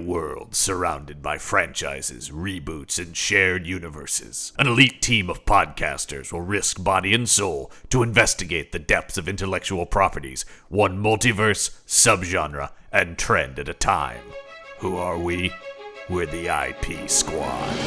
world surrounded by franchises, reboots, and shared universes. An elite team of podcasters will risk body and soul to investigate the depths of intellectual properties, one multiverse, subgenre, and trend at a time. Who are we? We're the IP Squad.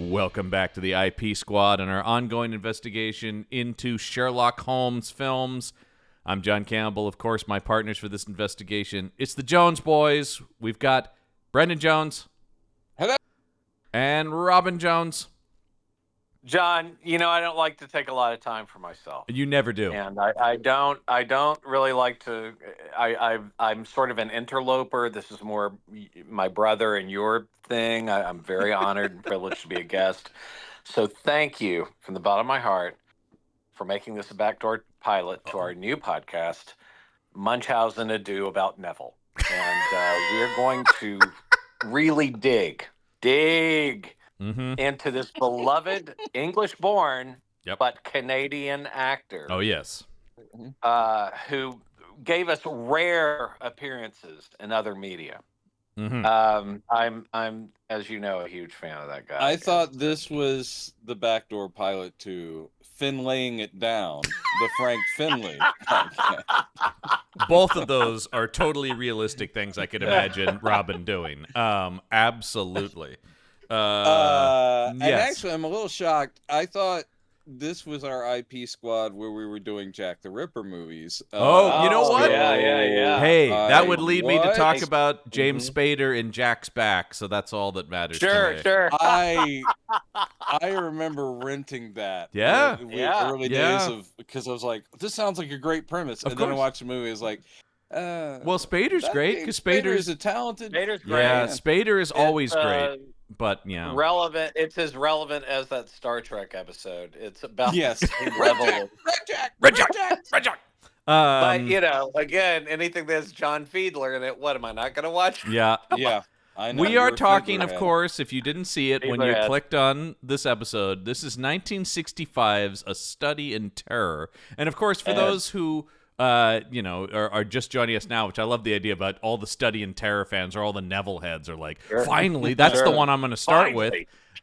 Welcome back to the IP Squad and our ongoing investigation into Sherlock Holmes films. I'm John Campbell, of course, my partners for this investigation. It's the Jones boys. We've got Brendan Jones. Hello. And Robin Jones. John, you know, I don't like to take a lot of time for myself. You never do. And I don't really like to, I'm sort of an interloper. This is more my brother and your thing. I'm very honored and privileged to be a guest. So thank you from the bottom of my heart for making this a backdoor pilot to our new podcast, Munchausen A Do About Neville. And we are going to really dig into this beloved English-born but Canadian actor. Oh, yes. Who gave us rare appearances in other media. I'm, as you know, a huge fan of that guy. I thought this was the backdoor pilot to Finlaying It Down, the Frank Finlay podcast. Both of those are totally realistic things I could imagine Robin doing. Absolutely. And actually, I'm a little shocked. I thought this was our IP Squad where we were doing Jack the Ripper movies. You know what? Yeah. Hey, that would lead me to talk about James Spader in Jack's Back, so that's all that matters to me. Sure. I remember renting that. Early days of, because I was like, this sounds like a great premise. And then I watched the movie, I was like, well, Spader's great because Spader is a talented. Spader's great. Yeah, Spader is always great. But relevant. It's as relevant as that Star Trek episode. It's about the same level. Red Jack. But you know, again, anything that's John Fiedler in it, what am I not going to watch? Yeah. I know. We are talking, of course, if you didn't see it when you clicked on this episode, this is 1965's A Study in Terror. And of course, for those who are just joining us now, which I love the idea about all the Study in Terror fans or all the Neville heads are like, finally, that's the one I'm going to start with.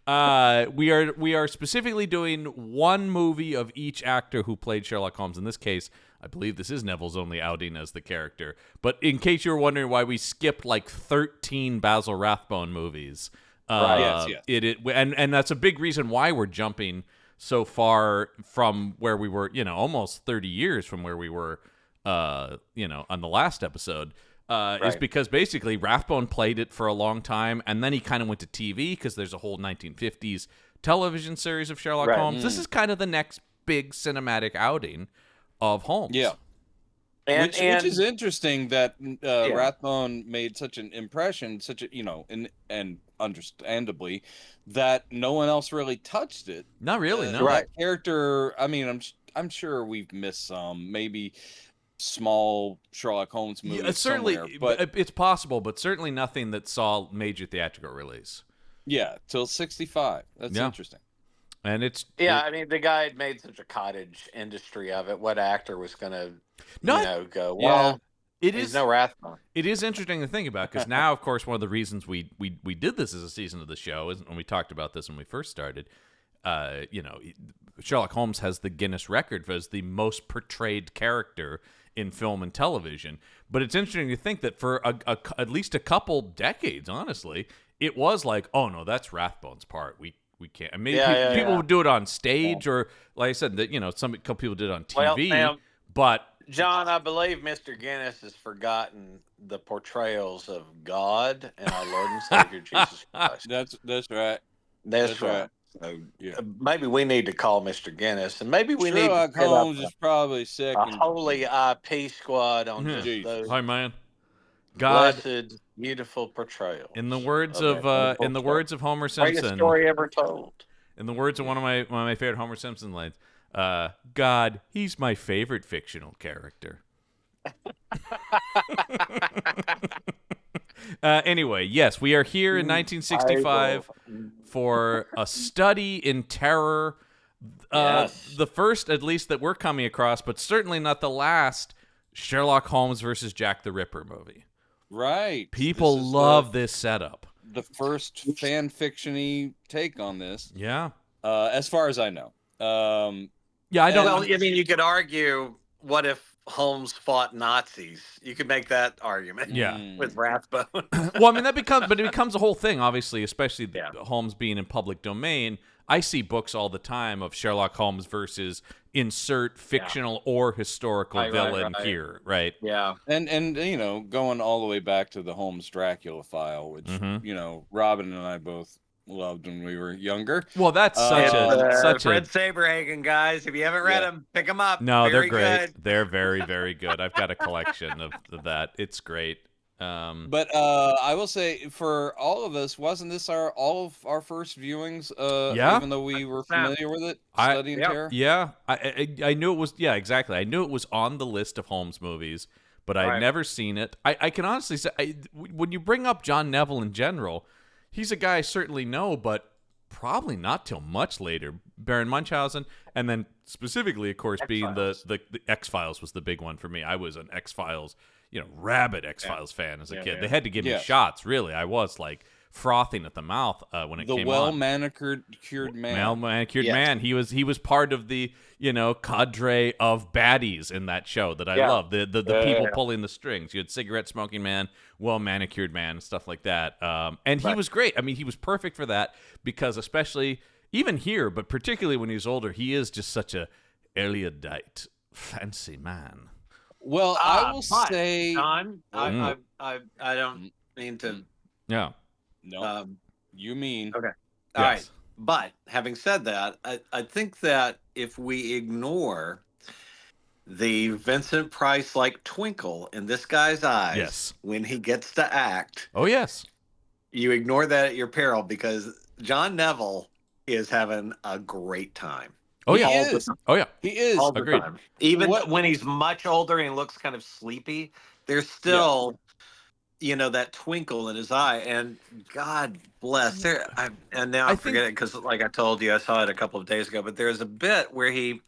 We are specifically doing one movie of each actor who played Sherlock Holmes. In this case, I believe this is Neville's only outing as the character. But in case you were wondering why we skipped like 13 Basil Rathbone movies, and that's a big reason why we're jumping so far from where we were, almost 30 years from where we were, on the last episode, is because basically Rathbone played it for a long time, and then he kind of went to TV because there's a whole 1950s television series of Sherlock Holmes. This is kind of the next big cinematic outing of Holmes. Yeah. Which is interesting that Rathbone made such an impression, and understandably, that no one else really touched it. Not really, no. That character, I mean, I'm sure we've missed some, maybe small Sherlock Holmes movies somewhere, but it's possible, but certainly nothing that saw major theatrical release. Yeah, till 65. That's interesting. And I mean, the guy had made such a cottage industry of it. What actor was going to, go? Well, there's no Rathbone. It is interesting to think about because now, of course, one of the reasons we did this as a season of the show is when we talked about this when we first started. Sherlock Holmes has the Guinness record as the most portrayed character in film and television. But it's interesting to think that for at least a couple decades, honestly, it was like, oh no, that's Rathbone's part. We can't. I mean, people would do it on stage, or like I said, that couple people did it on TV. But John, I believe Mr. Guinness has forgotten the portrayals of God and our Lord and Savior Jesus Christ. That's right. That's right. So maybe we need to call Mr. Guinness, and maybe we Sherlock need to Holmes is probably sick. a holy IP squad on just those. Hi, man. God, blessed, beautiful portrayals. In the words of Homer Simpson, greatest story ever told. In the words of one of my favorite Homer Simpson lines, God, he's my favorite fictional character. Anyway, yes, we are here in 1965 for a study in terror. The first, at least, that we're coming across, but certainly not the last, Sherlock Holmes versus Jack the Ripper movie. Right. People love this setup. The first fan fiction-y take on this. Yeah. As far as I know. Yeah, I don't. Well, I mean, you could argue, what if Holmes fought Nazis? You could make that argument. Yeah. With Rathbone. Well, I mean, it becomes a whole thing, obviously, especially Holmes being in public domain. I see books all the time of Sherlock Holmes versus insert fictional or historical villain here, right? Yeah. And you know, going all the way back to the Holmes Dracula file, which, you know, Robin and I both loved when we were younger. Well, that's such Fred Saberhagen, guys. If you haven't read them, pick them up. No, they're great. Good. They're very, very good. I've got a collection of that. It's great. But I will say, for all of us, wasn't this all of our first viewings? Even though we were familiar with it, studying terror. Yeah, I knew it was. Yeah, exactly. I knew it was on the list of Holmes movies, but I'd never seen it. I can honestly say, when you bring up John Neville in general, he's a guy I certainly know, but probably not till much later. Baron Munchausen, and then specifically, of course, being the X-Files was the big one for me. I was an X-Files, rabid X-Files fan as a kid. They had to give me shots, really. I was like frothing at the mouth when it came on. The well-manicured man. Well-manicured man. He was part of the, cadre of baddies in that show that I love. The people pulling the strings. You had cigarette-smoking man, well-manicured man, and stuff like that. And he was great. I mean, he was perfect for that because especially, even here, but particularly when he was older, he is just such a erudite, fancy man. Well, I will say, John, I don't mean to. Yeah. No. You mean. Okay. All right. But having said that, I think that if we ignore the Vincent Price-like twinkle in this guy's eyes when he gets to act. Oh, yes. You ignore that at your peril because John Neville is having a great time. Oh, yeah. He is. All the time. Even when he's much older and looks kind of sleepy, there's still, that twinkle in his eye. And God bless. And now I forget it because, like I told you, I saw it a couple of days ago. But there's a bit where he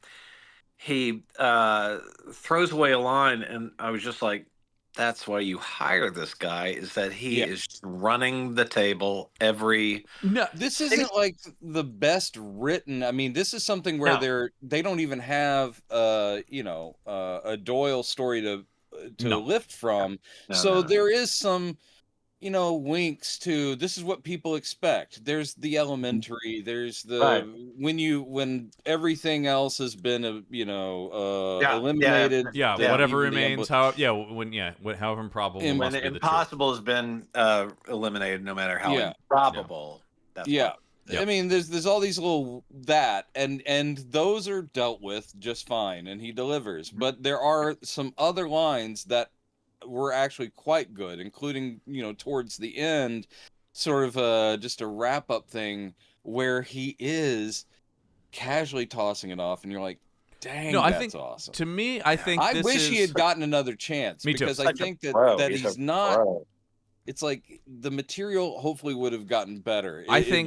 throws away a line, and I was just like, that's why you hire this guy, is that he is running the table every. No, this isn't like the best written. I mean, this is something where they don't even have a Doyle story to lift from. There is some winks to this is what people expect. There's the elementary. There's the when everything else has been eliminated. Whatever remains. However improbable. When impossible has been eliminated, no matter how improbable. I mean, there's all these little and those are dealt with just fine, and he delivers. But there are some other lines that were actually quite good, including towards the end, sort of just a wrap up thing where he is casually tossing it off, and you're like, "Dang, that's awesome." To me, I think I wish he had gotten another chance because I think that he's not. Pro. It's like the material hopefully would have gotten better. I'm in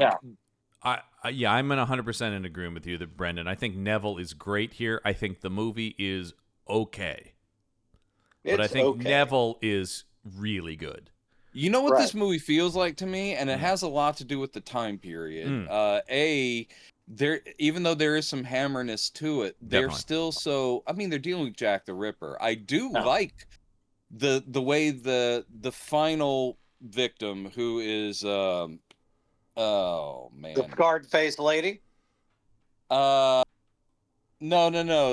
100% in agreement with you, Brendan. I think Neville is great here. I think the movie is okay. But I think Neville is really good. You know what this movie feels like to me, and it has a lot to do with the time period. Even though there is some hammerness to it, they're still so. I mean, they're dealing with Jack the Ripper. I do like the way the final victim, who is the scarred faced lady. No.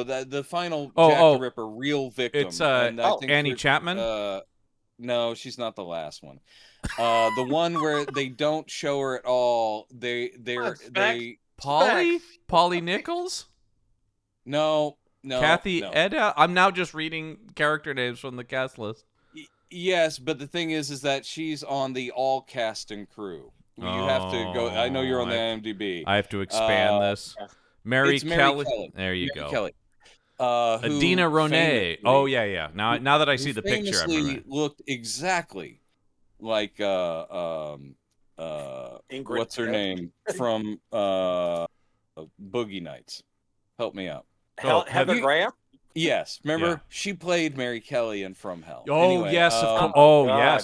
The final Jack the Ripper real victim. It's Annie Chapman. No, she's not the last one. The one where they don't show her at all. They Polly Nichols? No. Kathy Edda? I'm now just reading character names from the cast list. Yes, but the thing is that she's on the all cast and crew. You have to go. I know you're on the IMDb. I have to expand this. Mary Kelly. There you go. Kelly. Adina Ronay. Oh yeah. Now that I see the picture, I remember. Looked exactly like what's her name from Boogie Nights? Help me out. Heather Graham. Yes, remember she played Mary Kelly in From Hell. Oh anyway, yes,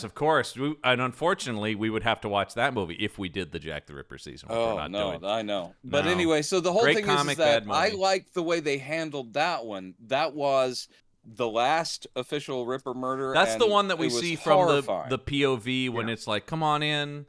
of course. And unfortunately, we would have to watch that movie if we did the Jack the Ripper season. Which we're not doing. I know. But anyway, so the whole Great thing comic, is that bad movie. I liked the way they handled that one. That was the last official Ripper murder. That's and the one that we see horrifying. from the POV when it's like, "Come on in."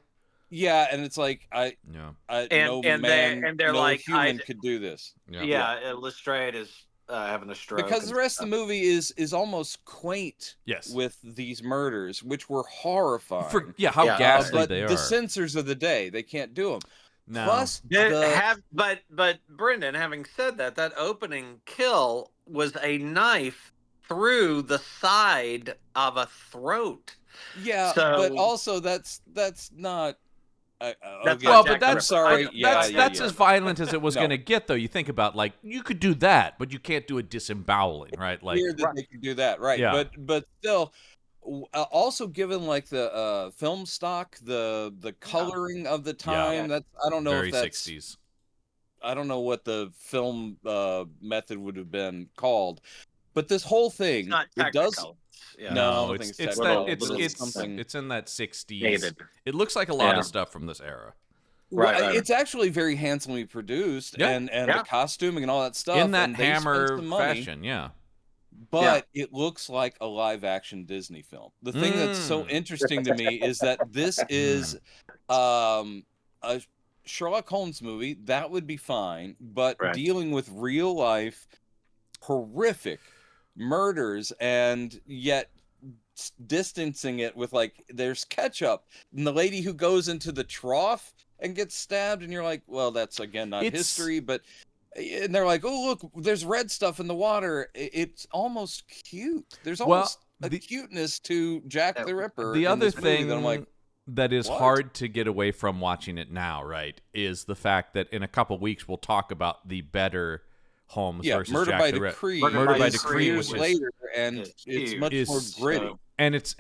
Yeah, and it's like no like, human could do this. Yeah, Lestrade is having a stroke because the rest of the movie is almost quaint. Yes. With these murders, which were horrifying. How ghastly but they are. The censors of the day, they can't do them. No. Plus, but Brendan, having said that, that opening kill was a knife through the side of a throat. Yeah, but also that's not. I'm sorry. That's as violent as it was going to get, though. You think about you could do that, but you can't do a disemboweling, right? Weird that they could do that, right? Yeah. But still, also given the film stock, the coloring of the time. That's I don't know very if that's 60s. I don't know what the film method would have been called, but this whole thing it does. Yeah. No, it's in that 60s. Dated. It looks like a lot of stuff from this era. Right. It's actually very handsomely produced, and the costuming and all that stuff in that Hammer fashion. Yeah, but it looks like a live action Disney film. The thing that's so interesting to me is that this is a Sherlock Holmes movie that would be fine, but dealing with real life horrific murders and yet distancing it with there's ketchup and the lady who goes into the trough and gets stabbed and you're like, well, that's again not history, but and they're like, oh look, there's red stuff in the water. It's almost cute. There's almost a cuteness to Jack the Ripper. The other thing that I'm like, that is hard to get away from watching it now, right, is the fact that in a couple weeks we'll talk about the better Holmes versus Murder Jack by the Decree. Murder by Decree, years later, and it's much more gritty. And that's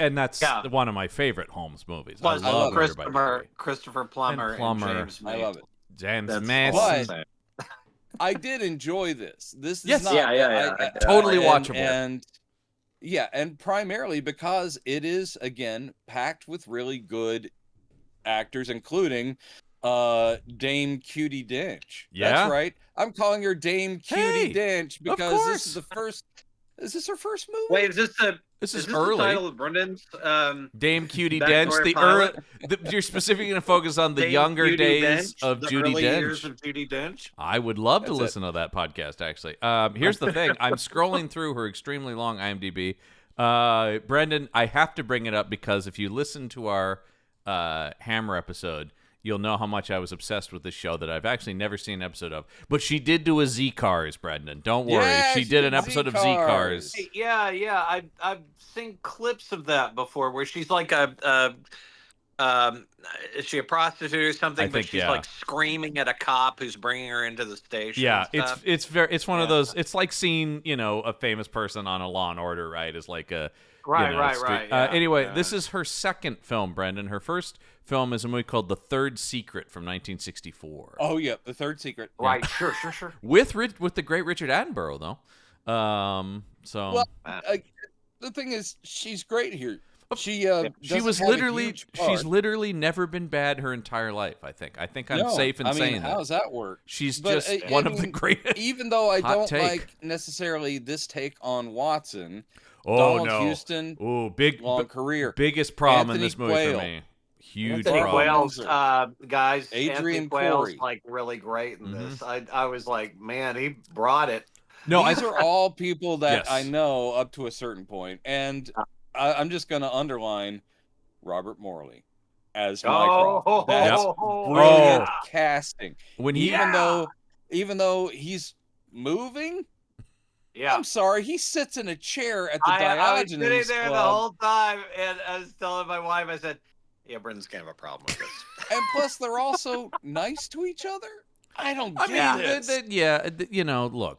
one of my favorite Holmes movies. I love Christopher Plummer, and James. I love it. James Mason. But I did enjoy this. This is totally watchable. And primarily because it is again packed with really good actors, including Dame Cutie Dench. Yeah, that's right. I'm calling her Dame Cutie Dench because this is the first. Is this her first movie? Wait, is this early? The title of Brendan's Dame Cutie Dench? You're specifically going to focus on the Dame younger Judi days Dench, of the Judi early Dench. Years of Judi Dench. I would love to listen to that podcast. Actually, here's the thing: I'm scrolling through her extremely long IMDb. Brendan, I have to bring it up because if you listen to our Hammer episode, you'll know how much I was obsessed with this show that I've actually never seen an episode of. But she did do a Z-Cars, Brendan. Don't worry. Yeah, she did an episode of Z-Cars. Yeah. I've seen clips of that before where she's like is she a prostitute or something? But she's like screaming at a cop who's bringing her into the station. Yeah, it's one of those. It's like seeing a famous person on a Law and Order, right? Is like a right. Anyway, this is her second film, Brendan. Her first film is a movie called The Third Secret from 1964. Oh yeah, The Third Secret. Right, sure. With the great Richard Attenborough, though. The thing is, she's great here. She's literally never been bad her entire life. I think I'm safe in saying that. How does that work? She's just one of the greatest. Even though I don't like necessarily this take on Watson. Oh Donald Houston. Oh, big long career. Biggest problem Anthony in this movie Quayle. for me. Huge Anthony problem. Quayle's guys. Adrian Anthony Quayle's Corey. really great in this. I was like, man, he brought it. No, these are all people that Yes. I know up to a certain point, and I'm just going to underline Robert Morley. as Mycroft. That's Oh, brilliant casting. When Even though he's moving, yeah. I'm sorry, he sits in a chair at the I was Diogenes sitting there Club. the whole time, and I was telling my wife, I said, "Yeah, Brendan's gonna have a problem with this." And plus, they're also nice to each other. I don't get this. Look,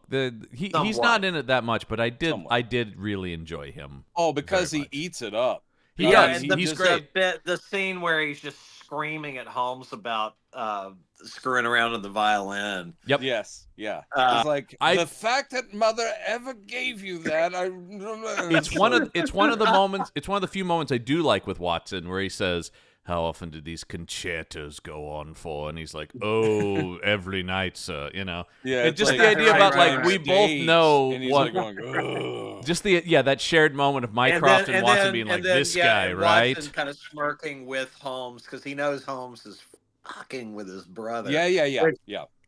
he's not in it that much, but I did really enjoy him. Oh, because he eats it up. He does. He's great. The scene where he's just screaming at Holmes about screwing around with the violin. Yep. Yes. Yeah. It's like the fact that mother ever gave you that. It's one of the moments. It's one of the few moments I do like with Watson, where he says, "How often do these concertos go on for?" And he's like, "Oh, every night, sir." Yeah. It's just the idea about like we both know what. Like going, just that shared moment of Mycroft and Watson being like, "This guy, right?" Watson kind of smirking with Holmes because he knows Holmes is fucking with his brother. Yeah.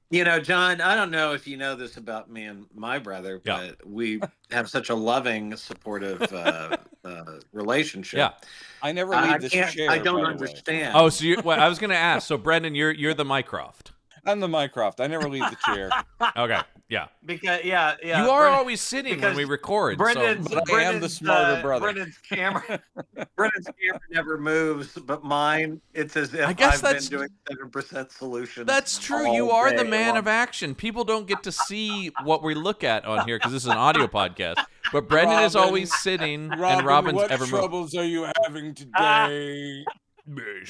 You know, John, I don't know if you know this about me and my brother, but we have such a loving, supportive relationship. Yeah. I never leave this chair. I don't understand. Oh, so I was going to ask. So, Brendan, you're the Mycroft. I'm the Mycroft. I never leave the chair. Okay. Yeah. Because you are always sitting when we record. But I am the smarter brother. Brendan's camera never moves, but mine. It's as if I've been doing 7% solutions. That's true. You are the man of action. People don't get to see what we look at on here because this is an audio podcast. But Brendan is always sitting, and Robin's what ever moved. What troubles are you having today?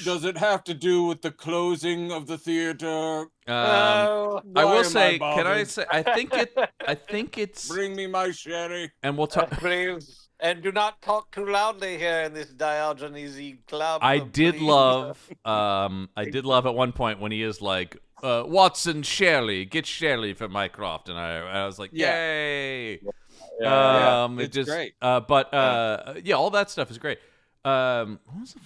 Does it have to do with the closing of the theater? I will say, can I say? I think it's. Bring me my sherry. And we'll talk. Please, and do not talk too loudly here in this Diogenes club. I did love at one point when he is like, Watson, get Shirley for Mycroft, and I was like, yay! It's great. But all that stuff is great. What was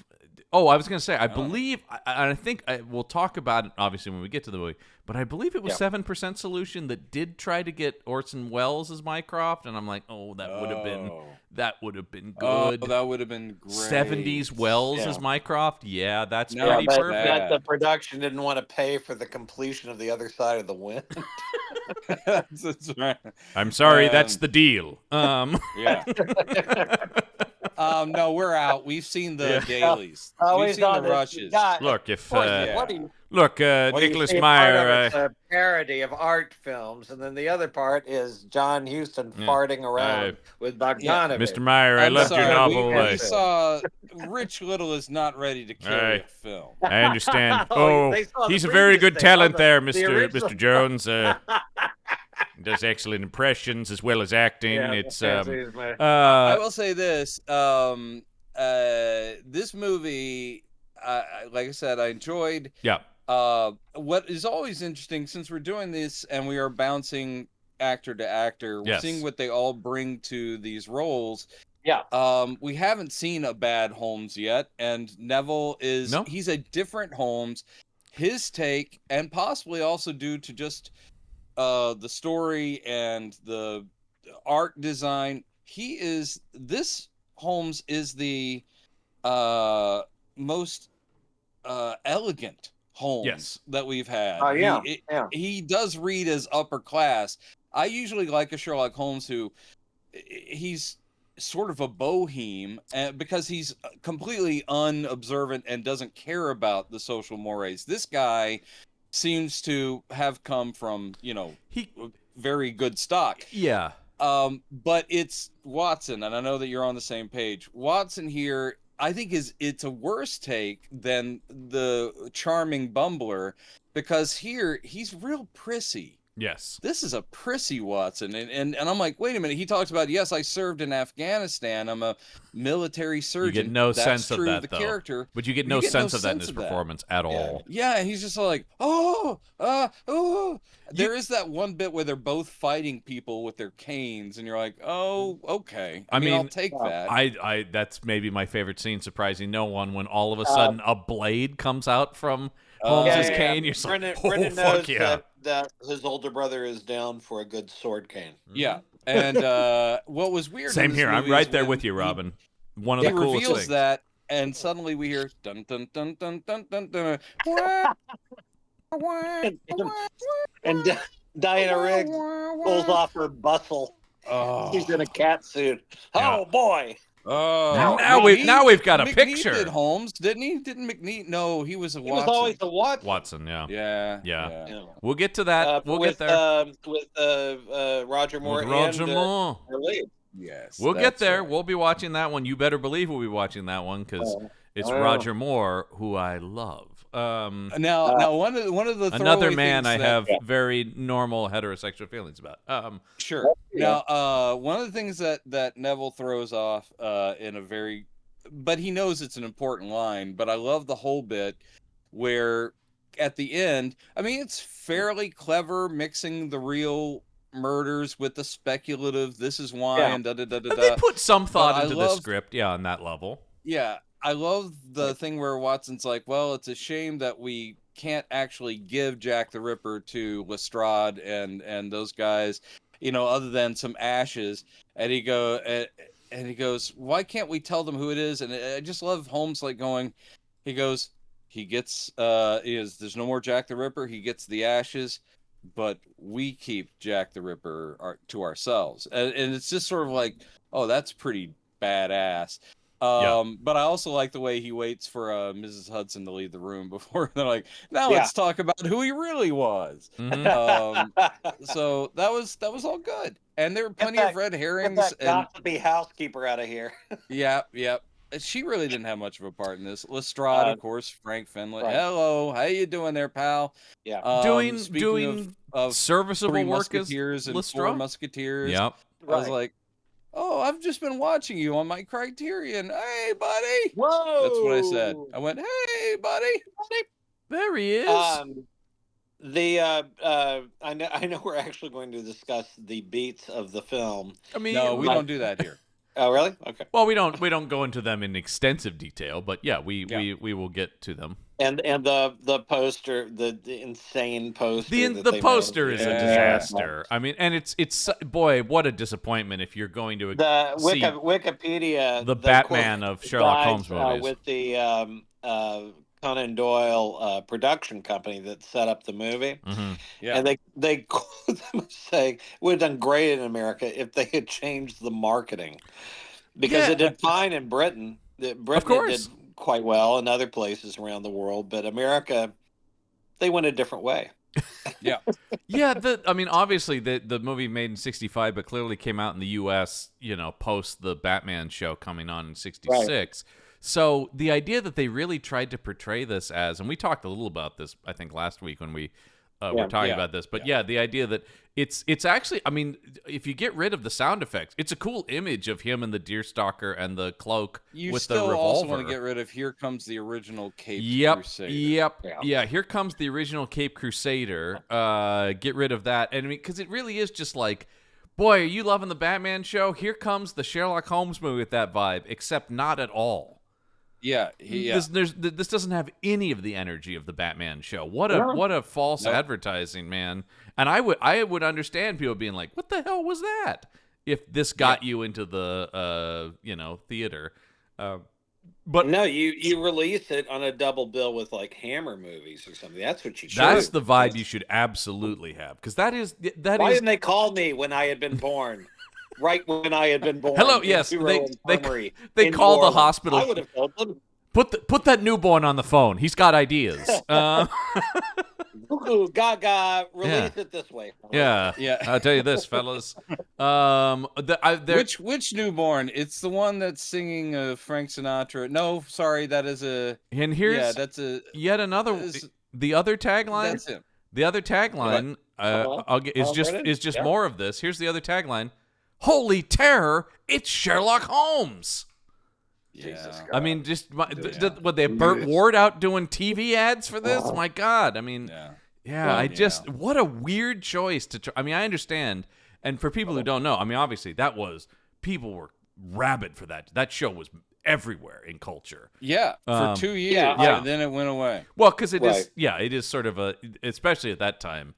I was going to say, I believe, I think we'll talk about it, obviously, when we get to the movie, but I believe it was 7% Solution that did try to get Orson Welles as Mycroft, and I'm like, that would have been good. Oh, that would have been great. 70s Welles as Mycroft? Yeah, that's pretty perfect. The production didn't want to pay for the completion of The Other Side of the Wind. That's right. I'm sorry, that's the deal. Yeah. No, we're out. We've seen the dailies. We've seen the rushes. Look, if Nicholas Meyer, it's a parody of art films, and then the other part is John Huston farting around with Bogdanovich. Mr. Meyer, I loved your novel. We saw Rich Little is not ready to carry a film. I understand. He's a very good talent there, Mr. Jones. Does excellent impressions as well as acting. I will say this: this movie, like I said, I enjoyed. Yeah. What is always interesting, since we're doing this and we are bouncing actor to actor, we're seeing what they all bring to these roles. Yeah. We haven't seen a bad Holmes yet, and Neville he's a different Holmes. His take, and possibly also due to just the story and the art design, this Holmes is the most elegant Holmes that we've had. He does read as upper class. I usually like a Sherlock Holmes who he's sort of a boheme because he's completely unobservant and doesn't care about the social mores. This guy seems to have come from, very good stock. Yeah. But it's Watson, and I know that you're on the same page. Watson here, I think it's a worse take than the charming bumbler, because here he's real prissy. Yes. This is a prissy Watson. And I'm like, wait a minute. He talks about, yes, I served in Afghanistan. I'm a military surgeon. You get no sense of that, the though. Character. But you get no sense of that in his performance at all. Yeah, and he's just like, There is that one bit where they're both fighting people with their canes, and you're like, oh, okay. I mean, I'll take that. I that's maybe my favorite scene, surprising no one, when all of a sudden a blade comes out from Holmes' cane. You're like, Brendan knows that his older brother is down for a good sword cane. Yeah. And what was weird Same here. I'm right there with you, Robin. One of the coolest things. That and suddenly we hear dun dun dun dun dun dun dun. Wah, wah, and, wah, and Diana Riggs pulls off her bustle. Oh. She's in a cat suit. Yeah. Oh boy! Oh, Now we've got a McNeil picture. did Holmes, didn't he? Didn't McNeil? No, he was a He Watson. was always a Watson. Watson, yeah. Yeah. We'll get to that. We'll get there. With Roger Moore With Roger and Moore. her lead. Yes. We'll get there. Right. We'll be watching that one. You better believe we'll be watching that one because it's Roger Moore, who I love. Now one of the another man I that, have very normal heterosexual feelings about. Sure. Now, one of the things that Neville throws off in a very, but he knows it's an important line. But I love the whole bit where at the end, I mean, it's fairly clever mixing the real murders with the speculative. This is why and da da da da. They put some thought into the love, script, on that level. Yeah, I love the thing where Watson's like, well, it's a shame that we can't actually give Jack the Ripper to Lestrade and those guys, other than some ashes. And he goes, why can't we tell them who it is? And I just love Holmes he goes, there's no more Jack the Ripper. He gets the ashes, but we keep Jack the Ripper to ourselves. And it's just sort of like, oh, that's pretty badass. But I also like the way he waits for Mrs. Hudson to leave the room before they're like, now let's talk about who he really was. Mm-hmm. So that was all good, and there were plenty of red herrings. Get that gossipy housekeeper out of here. Yeah. She really didn't have much of a part in this. Lestrade, of course, Frank Finlay. Right. Hello, how you doing there, pal? Yeah, doing of serviceable Three work as Musketeers and Lestrade? 4 Musketeers. Yep. I was like, oh, I've just been watching you on my Criterion. Hey, buddy. Whoa. That's what I said. I went, hey, buddy. There he is. I know we're actually going to discuss the beats of the film. I mean, no, we don't do that here. Oh, really? Okay. Well, we don't go into them in extensive detail, but we will get to them. And the poster, the insane poster. The poster is a disaster. I mean, and it's boy, what a disappointment if you're going to see Wikipedia, the Batman of Sherlock Holmes movies with the Conan Doyle production company that set up the movie. Mm-hmm. Yeah, and they quote them saying it would have done great in America if they had changed the marketing, because it did fine in Britain. Britain did quite well in other places around the world, but America, they went a different way. Yeah. I mean, obviously the movie made in 1965, but clearly came out in the U.S., post the Batman show coming on in 1966. Right. So the idea that they really tried to portray this as, and we talked a little about this, I think, last week when we were talking about this, but the idea that it's actually, I mean, if you get rid of the sound effects, it's a cool image of him and the deerstalker and the cloak with the revolver. You still also want to get rid of "Here Comes the Original Caped Crusader." Yeah. Here comes the original Cape Crusader. Get rid of that, and I mean, because it really is just like, boy, are you loving the Batman show? Here comes the Sherlock Holmes movie with that vibe, except not at all. Yeah. This doesn't have any of the energy of the Batman show. What a false advertising, man. And I would understand people being like, "What the hell was that?" If this got you into the theater. But no, you release it on a double bill with like Hammer movies or something. That's what you should. That's the vibe you should absolutely have, because that is. Why didn't they call me when I had been born? Right when I had been born. Hello, yes, they called the hospital. I would have told them. Put that newborn on the phone. He's got ideas. Gaga, release it this way. Yeah. I'll tell you this, fellas. Which newborn? It's the one that's singing Frank Sinatra. No, sorry, that is a. And here's yet another. The other tagline. That's him. The other tagline is just more of this. Here's the other tagline. Holy terror! It's Sherlock Holmes. Jesus God. I mean, just what they Burt Ward out doing TV ads for this? My God! I mean, what a weird choice to try. I mean, I understand, and for people who don't know, I mean, obviously people were rabid for that. That show was everywhere in culture. Yeah, for 2 years. And then it went away. Well, because it is sort of especially at that time.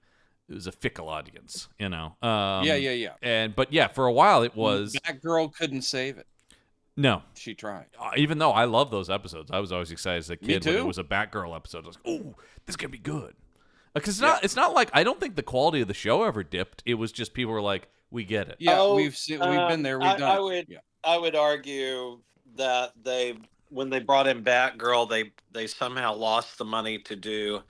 It was a fickle audience, Yeah. But for a while it was. That girl couldn't save it. No. She tried. Even though I love those episodes, I was always excited as a kid when too. it was a Batgirl episode. I was like, "Ooh, this is gonna be good." Because it's not like I don't think the quality of the show ever dipped. It was just people were like, "We get it." Yeah, we've been there. We've done it. I would argue that when they brought in Batgirl, they somehow lost the money to do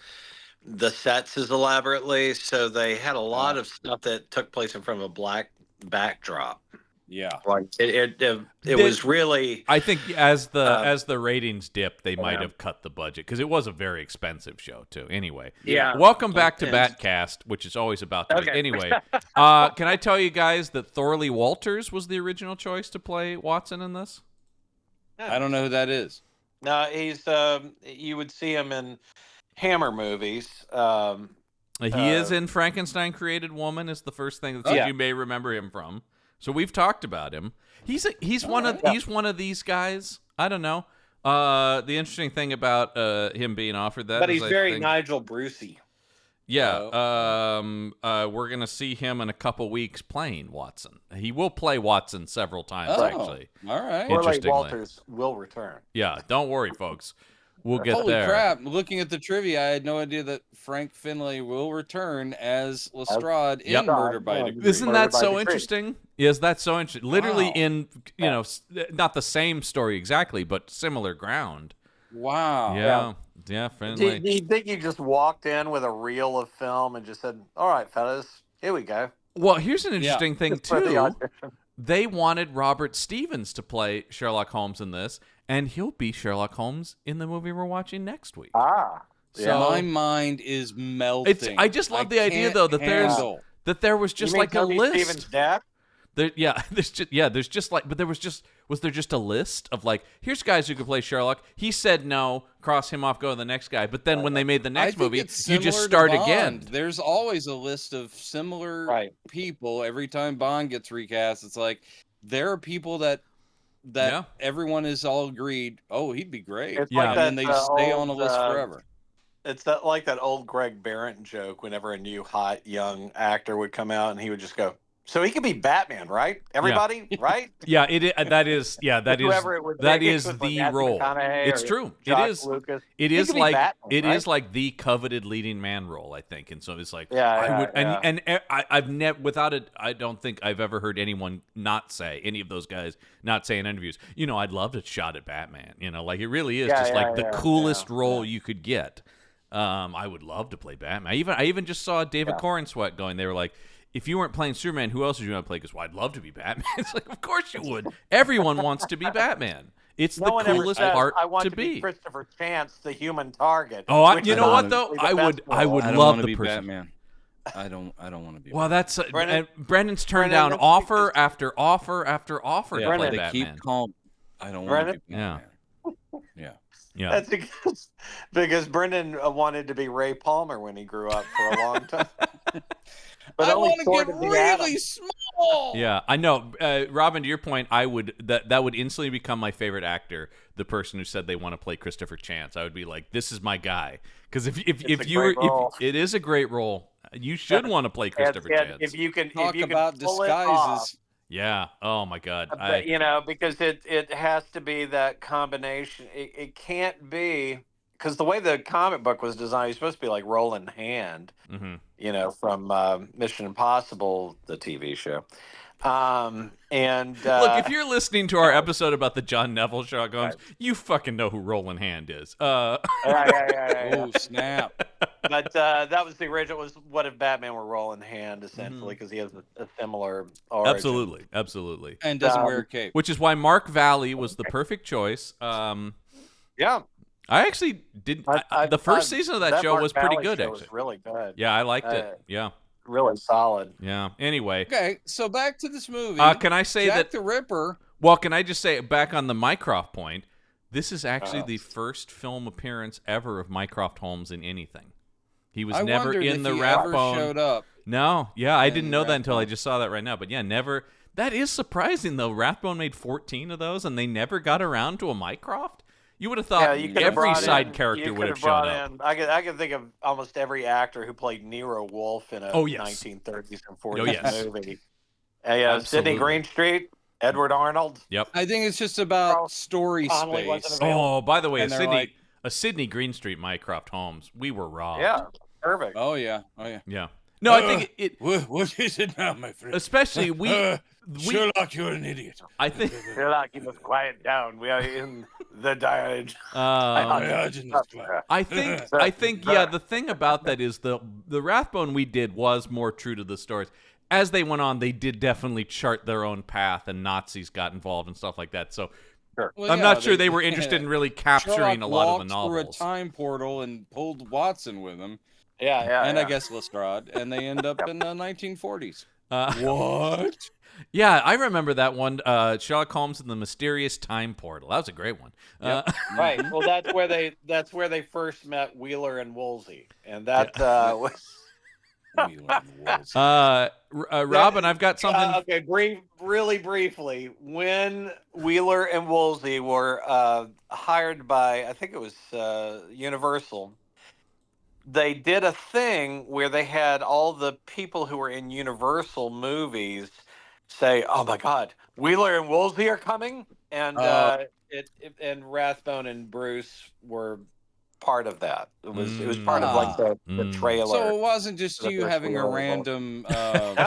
the sets as elaborately, so they had a lot of stuff that took place in front of a black backdrop. Yeah, like it was really. I think as the ratings dipped, they might have cut the budget because it was a very expensive show too. Anyway, welcome back to Batcast, which is always about to be. Anyway, can I tell you guys that Thorley Walters was the original choice to play Watson in this? I don't know who that is. No, he's you would see him in Hammer movies. He is in Frankenstein Created Woman is the first thing that you may remember him from. So we've talked about him. He's one of these guys. I don't know. The interesting thing about him being offered that, but he's very Nigel Brucey. Yeah, we're gonna see him in a couple weeks playing Watson. He will play Watson several times, actually. All right. Thorley Walters will return. Yeah, don't worry, folks. We'll get Holy there. Holy crap! Looking at the trivia, I had no idea that Frank Finlay will return as Lestrade in Murder by Degree. Isn't that so interesting? Yes, that's so interesting. Literally in not the same story exactly, but similar ground. Wow. Yeah, Finlay. Do you think he just walked in with a reel of film and just said, "All right, fellas, here we go"? Well, here's an interesting thing too. They wanted Robert Stevens to play Sherlock Holmes in this, and he'll be Sherlock Holmes in the movie we're watching next week. So my mind is melting. I just love the idea though that there was just like a list. Stevens' dad? There's just like, but was there just a list of like, here's guys who could play Sherlock. He said no, cross him off, go to the next guy. But then when they made the next movie, you just start again. There's always a list of similar people. Every time Bond gets recast, it's like there are people that everyone is all agreed, oh, he'd be great. It's like and then they stay on the list forever. It's like that old Greg Barrett joke whenever a new hot young actor would come out and he would just go, "So he could be Batman, right? Everybody, right?" Yeah, that is the role. It's true. It is like Batman, is like the coveted leading man role, I think. And so it's like I've never I don't think I've ever heard anyone not say any of those guys not say in interviews, I'd love to shot at Batman. Like it really is the coolest role you could get. I would love to play Batman. I even just saw David Corenswet going. They were like, if you weren't playing Superman, who else would you want to play? Because I'd love to be Batman. It's like, of course you would. Everyone wants to be Batman. It's the coolest part I want to be Christopher Chance, the human target. Oh, you know what though? I would love the person. Batman. I don't want to be. Well, that's Brendan's turned down offer after offer after offer to play Batman. Keep calm. I don't want to be Batman. Yeah. That's because Brendan wanted to be Ray Palmer when he grew up for a long time. But I want to get really small. Yeah, I know. Robin, to your point, I would that would instantly become my favorite actor. The person who said they want to play Christopher Chance, I would be like, this is my guy. Because if it is a great role, you should want to play Christopher Chance. If you can talk about disguises. Yeah. Oh my God. Because it has to be that combination. It can't be, because the way the comic book was designed, he's supposed to be like Roland Hand, from Mission Impossible, the TV show. Look, if you're listening to our episode about the John Neville Sherlock Holmes, you fucking know who Roland Hand is. Oh, snap. But that was the original. Was What If Batman Were Roland Hand, essentially, because he has a similar origin. Absolutely. And doesn't wear a cape. Which is why Mark Valley was the perfect choice. Yeah. I actually did. The first season of that show Mark was pretty Valley good, show actually. Was really good. Yeah, I liked it. Yeah. Really solid. Yeah. Anyway. Okay, so back to this movie. Can I say Jack the Ripper? Well, can I just say, back on the Mycroft point, this is actually the first film appearance ever of Mycroft Holmes in anything. He was never in the Rathbone. Showed up. No, I didn't know that until I just saw that right now. But yeah, never. That is surprising though. Rathbone made 14 of those, and they never got around to a Mycroft. You would have thought every side character would have shown up. I can think of almost every actor who played Nero Wolfe in a 1930s and 40s movie. Sidney Greenstreet. Edward Arnold. Yep. I think it's just about story Connolly space. wasn't available. Oh, by the way, And they're like, a Sidney Greenstreet Mycroft Holmes. We were robbed. Yeah, perfect. oh yeah. Yeah. No, I think it What is it now, my friend? especially we Sherlock, you're an idiot. I think Sherlock, you must quiet down. We are in the Diogenes. I think yeah, the thing about that is the Rathbone we did was more true to the stories. As they went on, they did definitely chart their own path, and Nazis got involved and stuff like that. So Well, I'm not sure they were interested in really capturing Sherlock a lot of the walked through a novels. time portal and pulled Watson with him, Yeah. and I guess Lestrade, and they end up in the 1940s. What? Yeah, I remember that one, Sherlock Holmes and the Mysterious Time Portal. That was a great one. Right. Well, that's where they first met Wheeler and Woolsey, and that was. Robin, I've got something. Okay, really briefly, when Wheeler and Woolsey were hired by, I think it was Universal, they did a thing where they had all the people who were in Universal movies say, "Oh my God, Wheeler and Woolsey are coming," and and Rathbone and Bruce were part of that. It was part of like the trailer. So it wasn't just you having a random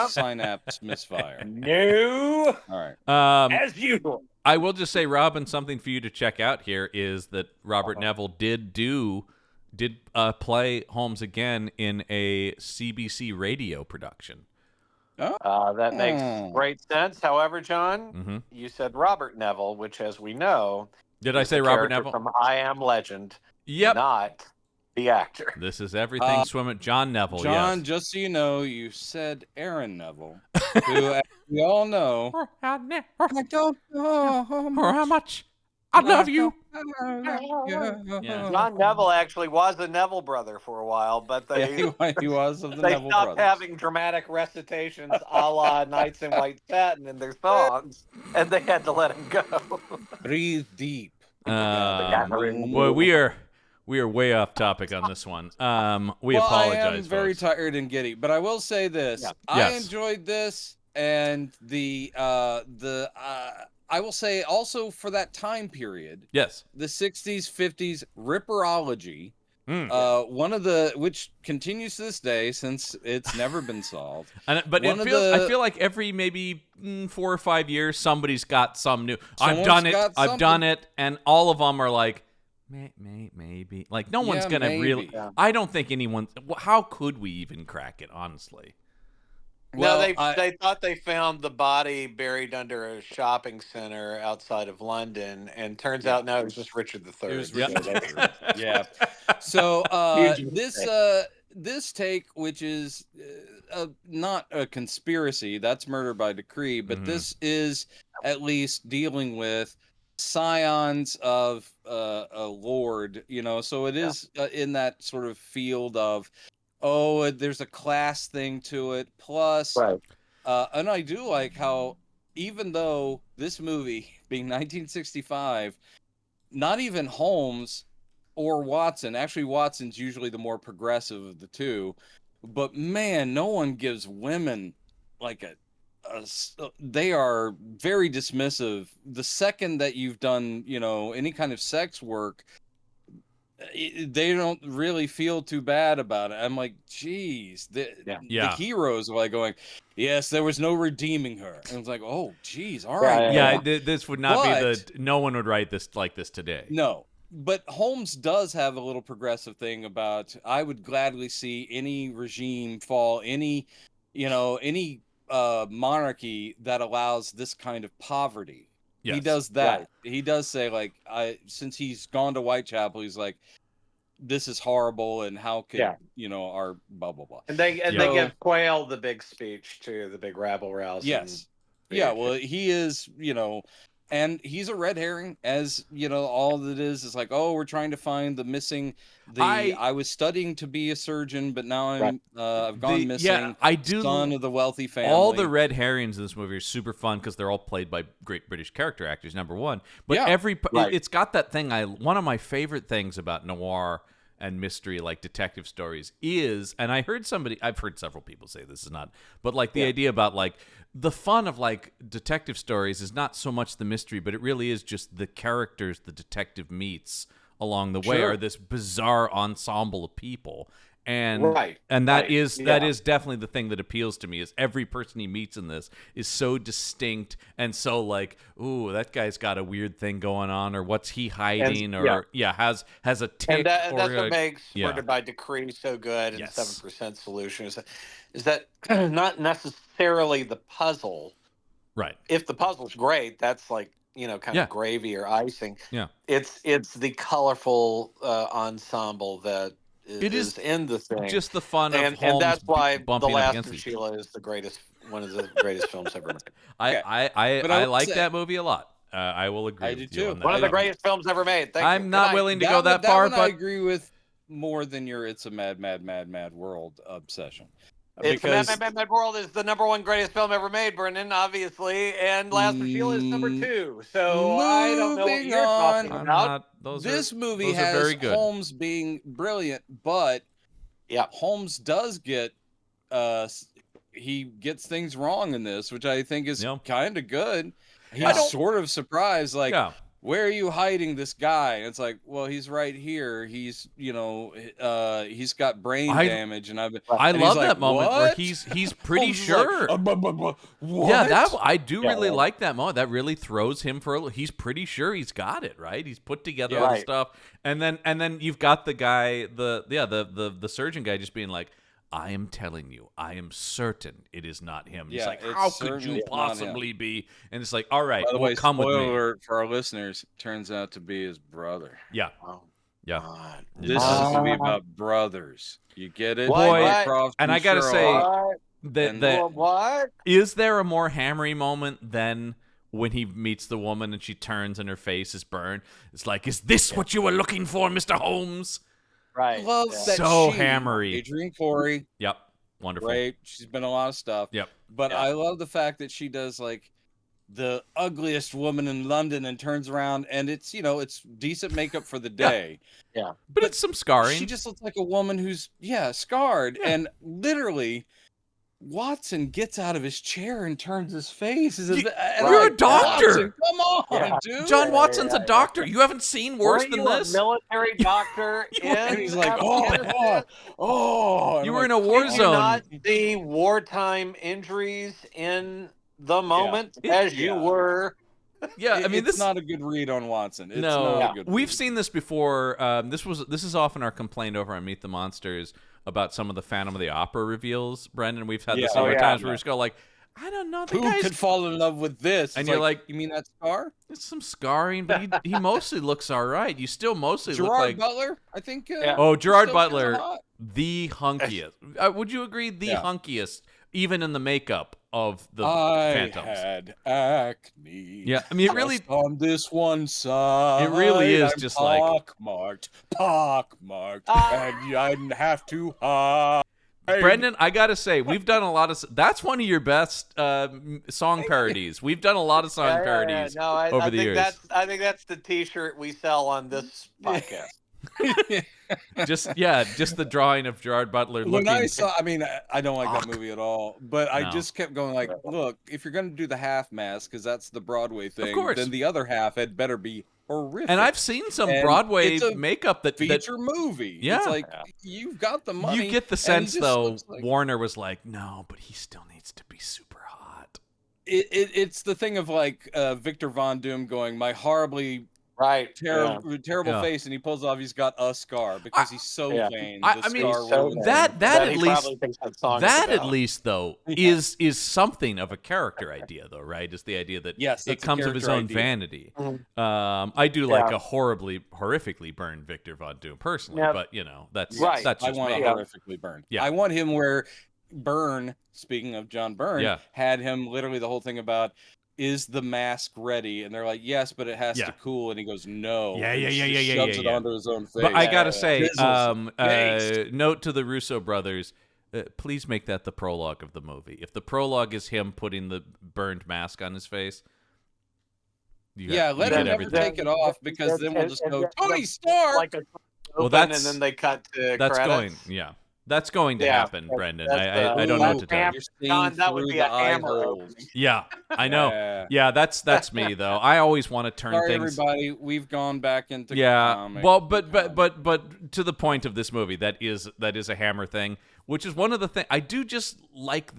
synapse misfire. No. All right. As usual. I will just say, Robin, something for you to check out here is that Robert Neville did play Holmes again in a CBC radio production. That makes great sense. However, John, you said Robert Neville, which, as we know, did I say Robert Neville from I Am Legend? Yep, not the actor. This is everything swimming. John Neville. John, yes. just so you know, you said Aaron Neville, who, as we all know, I don't know how much I love you. Yeah. John Neville actually was a Neville brother for a while, but he was of the they Neville stopped brothers. having dramatic recitations a la Knights in White Satin in their songs, and they had to let him go. Breathe deep. Boy, we are way off topic on this one. We apologize. I am very tired and giddy, but I will say this: I enjoyed this, and I will say also for that time period. Yes. The 60s, 50s Ripperology. One of which continues to this day since it's never been solved. But I feel like every maybe 4 or 5 years somebody's got some new. I've done it, and all of them are like, maybe. Like no one's gonna really. Yeah. I don't think anyone. How could we even crack it? Honestly. Well, they thought they found the body buried under a shopping center outside of London, and turns out no, it was just Richard III. It was Richard III. Yeah. So this take, which is not a conspiracy, that's murder by decree, but this is at least dealing with scions of a lord, so it is in that sort of field of, there's a class thing to it. Plus, and I do like how, even though this movie being 1965, not even Holmes or Watson, actually Watson's usually the more progressive of the two, but man, no one gives women like they are very dismissive. The second that you've done, any kind of sex work, they don't really feel too bad about it. I'm like, geez, the heroes are like going, yes, there was no redeeming her. And it's like, oh, geez, all right. This would not be no one would write this like this today. No, but Holmes does have a little progressive thing about, I would gladly see any regime fall, any monarchy that allows this kind of poverty. Yes. He does that. Right. He does say, like, since he's gone to Whitechapel, he's like, this is horrible, and how could our blah blah blah. And they give Quayle the big speech too, the big rabble rousing. Yes. Yeah. Well, he is, and he's a red herring, as all that is like, we're trying to find the missing. I was studying to be a surgeon, but now I've gone missing. Yeah, I do. Son of the wealthy family. All the red herrings in this movie are super fun because they're all played by great British character actors. Number one, but it's got that thing. One of my favorite things about noir and mystery like detective stories is, and I've heard several people say this is not, but like the idea about like the fun of like detective stories is not so much the mystery, but it really is just the characters the detective meets along the way are this bizarre ensemble of people. And that is definitely the thing that appeals to me is every person he meets in this is so distinct and so like, ooh, that guy's got a weird thing going on, or what's he hiding, has a tick. And that's what makes Murder by Decree so good and 7% Solution is that not necessarily the puzzle. Right. If the puzzle's great, that's like, kind of gravy or icing. Yeah. It's the colorful ensemble that is in the thing. Just the fun of Holmes and that's why The Last of Sheila is one of the greatest films ever made. I like that movie a lot. I will agree. I do too. One of the greatest films ever made. I'm not willing to go that far, but I agree with more than your "It's a Mad, Mad, Mad, Mad World" obsession. It's Mad World is the #1 greatest film ever made, Brendan, obviously, and Last of Sheila is #2. So I don't know what you're talking about. This movie has Holmes being brilliant, but Holmes does get he gets things wrong in this, which I think is kind of good. He's sort of surprised, like, where are you hiding this guy? And it's like, well, he's right here. He's, he's got brain damage, and I love that moment where he's pretty sure. What? Yeah, I do really like that moment. That really throws him for he's pretty sure he's got it, right? He's put together all the stuff, and then you've got the guy, the surgeon guy, just being like, I am telling you, I am certain it is not him. He's like, how could you possibly be? And it's like, all right, by the way, come with me. Spoiler alert for our listeners, turns out to be his brother. Yeah. Oh, yeah. God. This is a movie about brothers. You get it? Boy, and I got to say, what? Is there a more hammery moment than when he meets the woman and she turns and her face is burned? It's like, is this what you were looking for, Mr. Holmes? Right. Love that so hammery. Adrienne Corey. Yep. Wonderful. Right. She's been in a lot of stuff. Yep. But I love the fact that she does like the ugliest woman in London and turns around and it's, it's decent makeup for the day. Yeah. But it's some scarring. She just looks like a woman who's scarred. Yeah. And literally Watson gets out of his chair and turns his face. You're a doctor. Watson, come on, dude. John Watson's a doctor. You haven't seen worse than this. A military doctor. And he's like, oh. You were in a war zone. Not the wartime injuries in the moment as you were. Yeah, I mean, it's not a good read on Watson. It's not a good We've read. seen this before. This is often our complaint over on Meet the Monsters about some of the Phantom of the Opera reveals, Brendan. We've had this several times where we just go like, I don't know. Who could fall in love with this? And you're like, you mean that scar? It's some scarring, but he mostly looks all right. You still mostly look like... Gerard Butler, I think. Gerard Butler, the hunkiest. Would you agree? The hunkiest, even in the makeup of the Phantoms. I had acne. Yeah, I mean, it really... on this one side. It really is just pockmarked, and I didn't have to hide. Brendan, I gotta say, we've done a lot of. That's one of your best song parodies. We've done a lot of song parodies over the years. I think that's the T-shirt we sell on this podcast. just the drawing of Gerard Butler. When I saw, I don't like that movie at all. But I just kept going like, look, if you're gonna do the half mask, because that's the Broadway thing, then the other half had better be horrific. And I've seen some Broadway makeup that feature movie. Yeah, it's like you've got the money. You get the sense though, Warner was like, no, but he still needs to be super hot. It's the thing of like Victor Von Doom going, my horribly terrible face, and he pulls off. He's got a scar because he's so vain. That at least though is something of a character idea though, right? Is the idea that it comes of his own vanity. I do like a horrifically burned Victor Von Doom personally, but that's just I want me. a horrifically burned. Yeah, I want him where Byrne. Speaking of John Byrne, had him literally the whole thing about. Is the mask ready? And they're like, yes, but it has to cool. And he goes, no. Shoves it onto his own face. But I gotta say, note to the Russo brothers: please make that the prologue of the movie. If the prologue is him putting the burned mask on his face, let him never take it off because then we'll just go Tony Stark. open and then they cut to that's credits. That's going to happen, Brendan. I don't know what to tell you. John, that would be a hammer. Yeah, I know. Yeah, that's me though. I always want to turn things. Everybody, we've gone back into comics. Well, but to the point of this movie, that is a hammer thing, which is one of the things I do just like.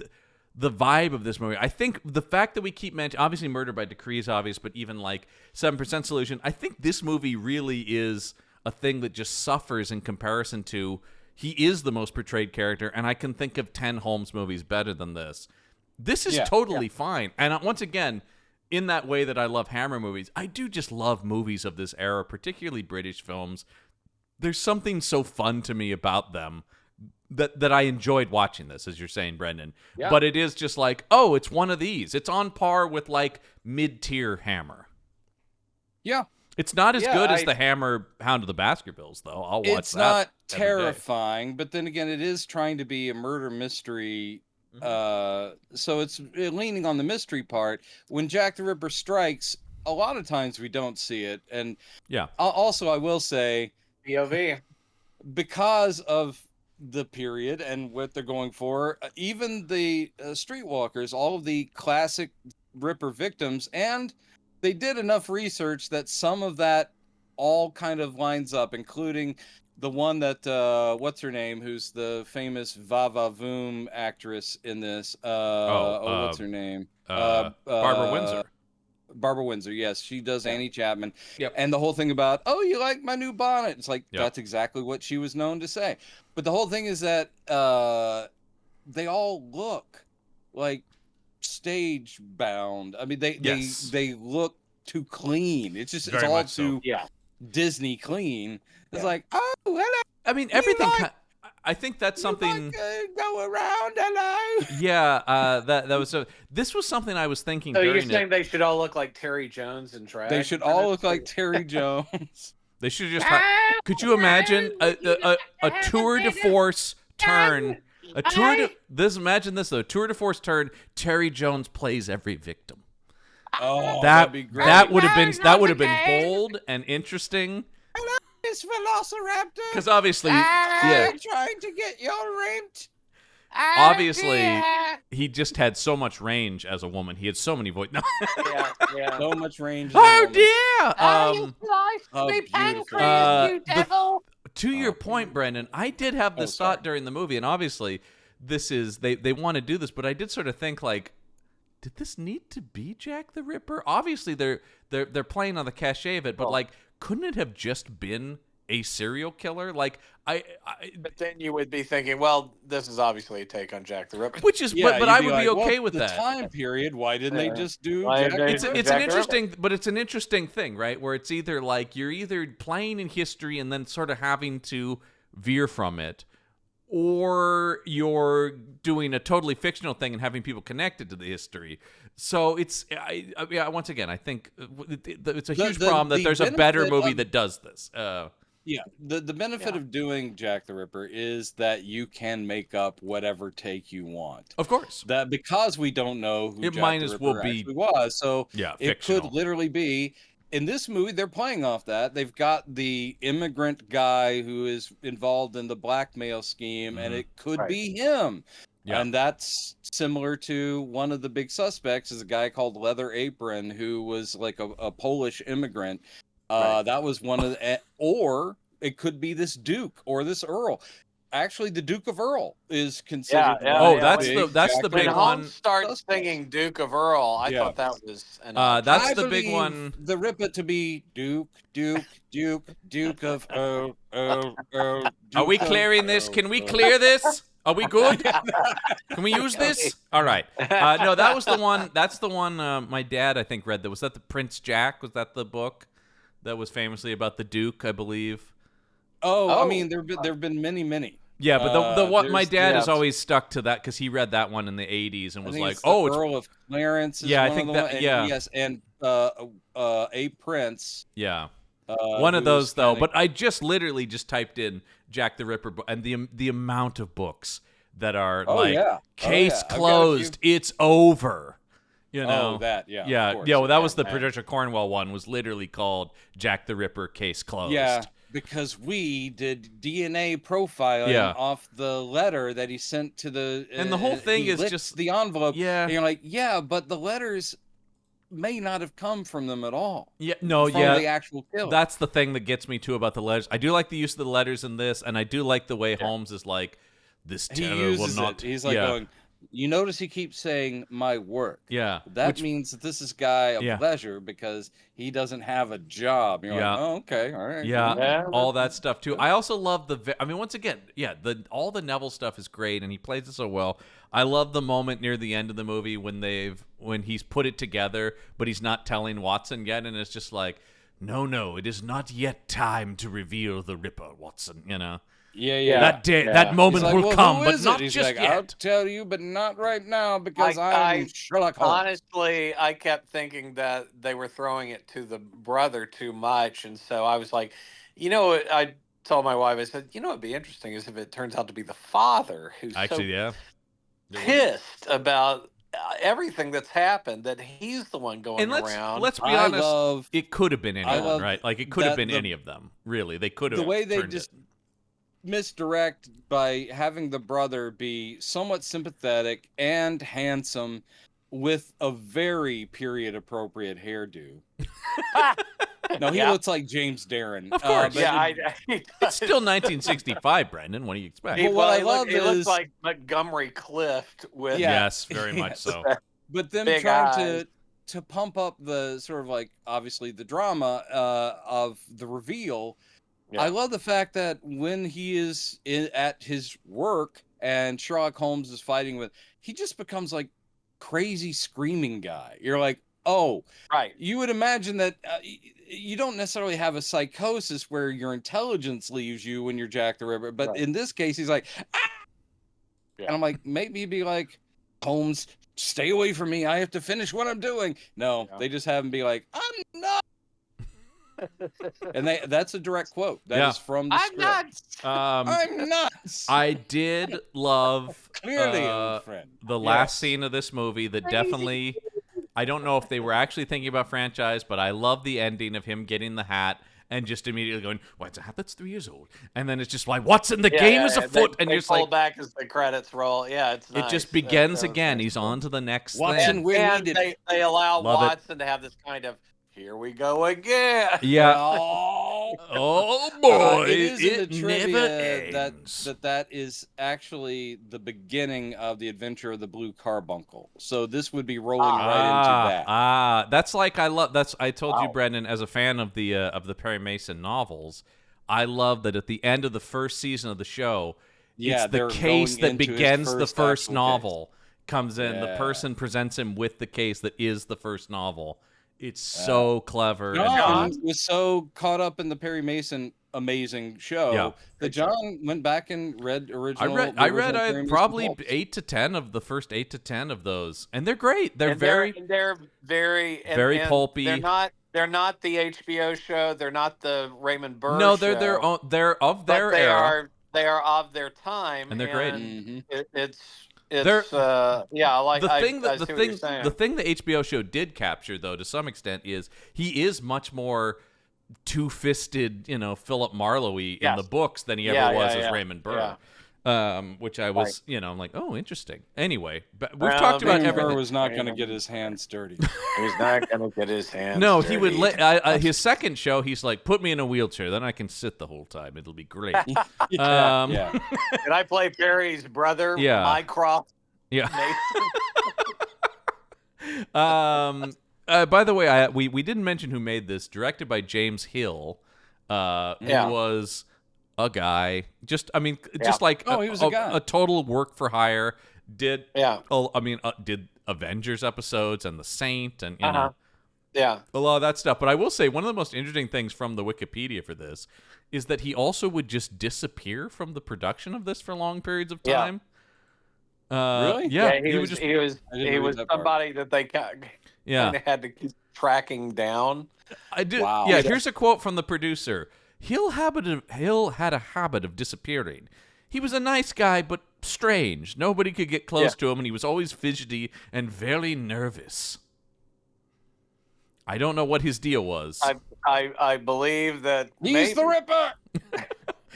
The vibe of this movie. I think the fact that we keep mentioning, obviously Murder by Decree is obvious, but even like 7% Solution, I think this movie really is a thing that just suffers in comparison to, he is the most portrayed character, and I can think of 10 Holmes movies better than this. This is totally fine. And once again, in that way that I love Hammer movies, I do just love movies of this era, particularly British films. There's something so fun to me about them that I enjoyed watching this, as you're saying, Brendan. Yeah. But it is just like, oh, it's one of these. It's on par with like mid-tier Hammer. Yeah. It's not as good as the Hammer Hound of the Baskervilles, though. I'll watch that. It's not terrifying, but then again, it is trying to be a murder mystery. So it's leaning on the mystery part. When Jack the Ripper strikes, a lot of times we don't see it. And also, I will say, POV, because of the period and what they're going for, even the streetwalkers, all of the classic Ripper victims, and they did enough research that some of that all kind of lines up, including the one that what's her name, who's the famous Va-Va-Voom actress in this, what's her name, Barbara Windsor. Barbara Windsor, yes, she does Annie Chapman. Yep. And the whole thing about, oh, you like my new bonnet? It's like, that's exactly what she was known to say. But the whole thing is that they all look like stage bound. I mean, they look too clean. It's just it's all too Disney clean. It's like, oh, hello. I mean, everything. I think that's something. Go around, hello. Yeah, that was this was something I was thinking. So you're saying they should all look like Terry Jones in drag? They should all look like Terry Jones. They should just. Could you imagine a tour de force turn? Imagine this though. Tour de force turn. Terry Jones plays every victim. Oh, that'd be great. That would have been bold and interesting. Hello, Miss Velociraptor. Because obviously, I'm trying to get you rent. Obviously, he just had so much range as a woman. He had so many voices. So much range. Oh dear! You sliced me pancreas, you devil. To your point, Brendan, I did have this thought during the movie, and obviously, this is they want to do this, but I did sort of think like, did this need to be Jack the Ripper? Obviously, they're playing on the cachet of it, but like, couldn't it have just been a serial killer? Like but then you would be thinking, well, this is obviously a take on Jack the Ripper, which is, but I would be okay with that. The time period, why didn't they just do? It's an interesting, but it's an interesting thing, right? Where it's either like you're either playing in history and then sort of having to veer from it, or you're doing a totally fictional thing and having people connected to the history. So it's, once again, I think it's a huge problem that there's a better movie that does this. The benefit of doing Jack the Ripper is that you can make up whatever take you want. Of course. That because we don't know who it Jack might the as Ripper well be actually was, so it fictional. could literally be. In this movie, they're playing off that. They've got the immigrant guy who is involved in the blackmail scheme, and it could be him. Yeah. And that's similar to one of the big suspects is a guy called Leather Apron, who was like a Polish immigrant. That was one of the, or it could be this Duke or this Earl. Actually, the Duke of Earl is considered. That's the big one. Holmes starts singing Duke of Earl. I thought that was. That's the big one. The Ripper to be Duke of Earl. Are we clearing this? Can we clear this? Are we good? Can we use this? All right. No, that was the one. That's the one my dad, I think, read. Was that the Prince Jack? Was that the book that was famously about the Duke, I believe? I mean, there've been many. Yeah, but the what my dad has always stuck to that because he read that one in the 80s and was like, it's Earl of Clarence. I think that. Yes, and a Prince. Yeah. One of those though, but I just literally just typed in Jack the Ripper and the amount of books that are case closed, it's over. You know Well, that was the Patricia Cornwell one was literally called Jack the Ripper case closed. Yeah. because we did DNA profiling off the letter that he sent to the and the whole thing is just the envelope. Yeah, and you're like, yeah, but the letters may not have come from them at all. Yeah, no, from the actual killer. That's the thing that gets me too about the letters. I do like the use of the letters in this, and I do like the way Holmes is like, this terror will not. He's like going. You notice he keeps saying my work. Yeah. That means that this is a guy of leisure because he doesn't have a job. You're like, oh, okay, all right. Yeah, all that stuff too. I also love once again, all the Neville stuff is great and he plays it so well. I love the moment near the end of the movie when he's put it together, but he's not telling Watson yet, and it's just like, no, it is not yet time to reveal the Ripper, Watson, you know? Yeah. That moment will come, but not He's just like, yet. I'll tell you, but not right now because I'm Sherlock Holmes. Honestly, I kept thinking that they were throwing it to the brother too much, and so I was like, I told my wife, I said, what'd be interesting is if it turns out to be the father who's pissed about everything that's happened, that he's the one going around. Let's be honest, it could have been anyone, right? Like, it could have been any of them, really. They could have. The way they just misdirect by having the brother be somewhat sympathetic and handsome with a very period appropriate hairdo. No, he looks like James Darren. Of course. It's still 1965, Brandon. What do you expect? He looks like Montgomery Clift with yes, very much so. But them trying to pump up the sort of like obviously the drama of the reveal. I love the fact that when he is at his work and Sherlock Holmes is fighting with, he just becomes like crazy screaming guy. You're like, oh, right. You would imagine that you don't necessarily have a psychosis where your intelligence leaves you when you're Jack the Ripper, but in this case, he's like, ah! And I'm like, maybe he'd be like, Holmes, stay away from me. I have to finish what I'm doing. No, they just have him be like, I'm not. And that's a direct quote. That is from the script. I'm nuts. I did love clearly old friend. The last scene of this movie that definitely, I don't know if they were actually thinking about franchise, but I love the ending of him getting the hat and just immediately going, well, it's a hat that's 3 years old. And then it's just like, what's in the game is afoot. And you're just like, back as the credits roll. Yeah, it's nice. It just begins again. He's on to the next Watson, thing. And they allow Watson to have this kind of, here we go again. Yeah. Oh boy. It is in the trivia never ends. that is actually the beginning of the adventure of the Blue Carbuncle. So this would be rolling right into that. That's like I told you, Brendan, as a fan of the Perry Mason novels, I love that at the end of the first season of the show, it's the case that begins the first novel comes in. The person presents him with the case that is the first novel. It's so clever. John was so caught up in the Perry Mason amazing show that John went back and read original. I read probably 8 to 10 of the first 8 to 10 of those, and they're great. They're very pulpy. They're not the HBO show. They're not the Raymond Burr. No, show, they're of their era. They are of their time, and they're great. The thing the HBO show did capture, though, to some extent, is he is much more two-fisted, Philip Marlowe-y in the books than he ever was as Raymond Burr. Which I was, I'm like, oh, interesting. Anyway, but we've talked about everything. Burr was not going to get his hands dirty. He's not going to get his hands No, dirty. He would his second show, he's like, put me in a wheelchair, then I can sit the whole time. It'll be great. Can I play Perry's brother, Mycroft? Yeah. By the way, we didn't mention who made this. Directed by James Hill, who was a guy. He was a guy. A total work for hire. Did Avengers episodes and The Saint and a lot of that stuff. But I will say one of the most interesting things from the Wikipedia for this is that he also would just disappear from the production of this for long periods of time. Really? Yeah. He was somebody that they kind of had to keep tracking down. I do. Wow. Yeah. Here's a quote from the producer. Hill had a habit of disappearing. He was a nice guy, but strange. Nobody could get close to him, and he was always fidgety and very nervous. I don't know what his deal was. I believe that He's the Ripper.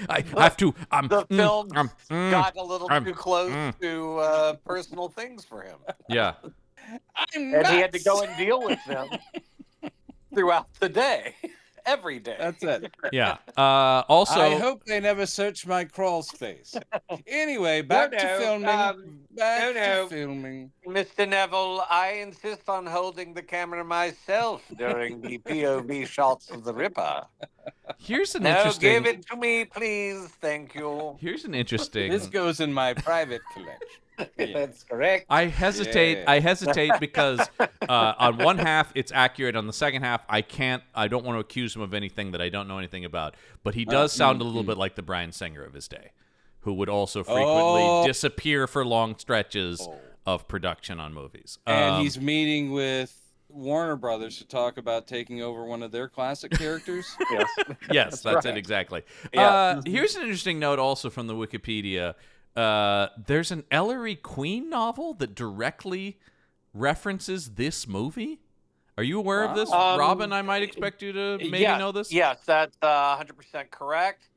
I have to. The film got a little too close to personal things for him. Yeah. I'm And nuts. he had to go and deal with them throughout the day, every day. That's it. Yeah. Also, I hope they never search my crawl space. Anyway, back to filming. Back to filming. Mr. Neville, I insist on holding the camera myself during the POV shots of the Ripper. here's an No, interesting. give it to me, please. Thank you. Here's an interesting. This goes in my private collection. That's correct. I hesitate. Yeah. I hesitate because on one half it's accurate. On the second half, I don't want to accuse him of anything that I don't know anything about. But he does sound a little bit like the Bryan Singer of his day, who would also frequently disappear for long stretches of production on movies. And he's meeting with Warner Brothers to talk about taking over one of their classic characters. Yes, that's it exactly. Yeah. Here's an interesting note also from the Wikipedia. There's an Ellery Queen novel that directly references this movie. Are you aware of this, Robin? I might expect you to maybe know this. Yes, that's 100% correct.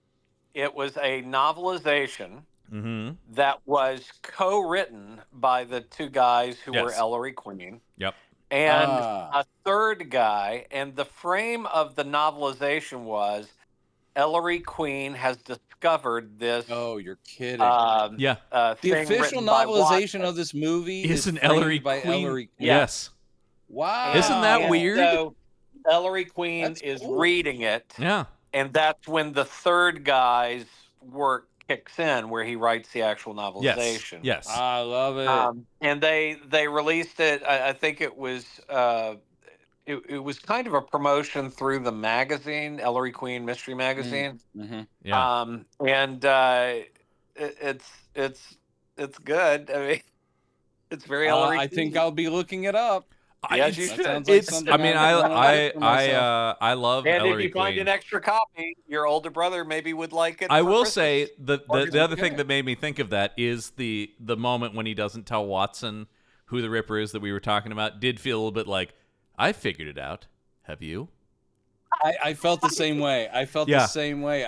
It was a novelization that was co-written by the two guys who were Ellery Queen. Yep. And a third guy. And the frame of the novelization was Ellery Queen has discovered this. Oh, you're kidding. Yeah. The official novelization of this movie is an Ellery by Queen. Ellery Queen. Yes. Wow. Isn't that weird? So Ellery Queen That's is cool. reading it. Yeah. And that's when the third guy's work kicks in, where he writes the actual novelization. Yes. I love it. And they released it. I think it was it was kind of a promotion through the magazine, Ellery Queen Mystery Magazine. Mm-hmm. Yeah. And it's good. I mean, it's very Ellery I Queen. think I'll be looking it up. Yes, you should. Sounds like It's. something I mean, I love And Ellery if you find Queen. an extra copy, your older brother maybe would like it. I for will Christmas. say the Or other okay. thing that made me think of that is the moment when he doesn't tell Watson who the Ripper is that we were talking about. Did feel a little bit like, I figured it out. Have you? I felt the same way. I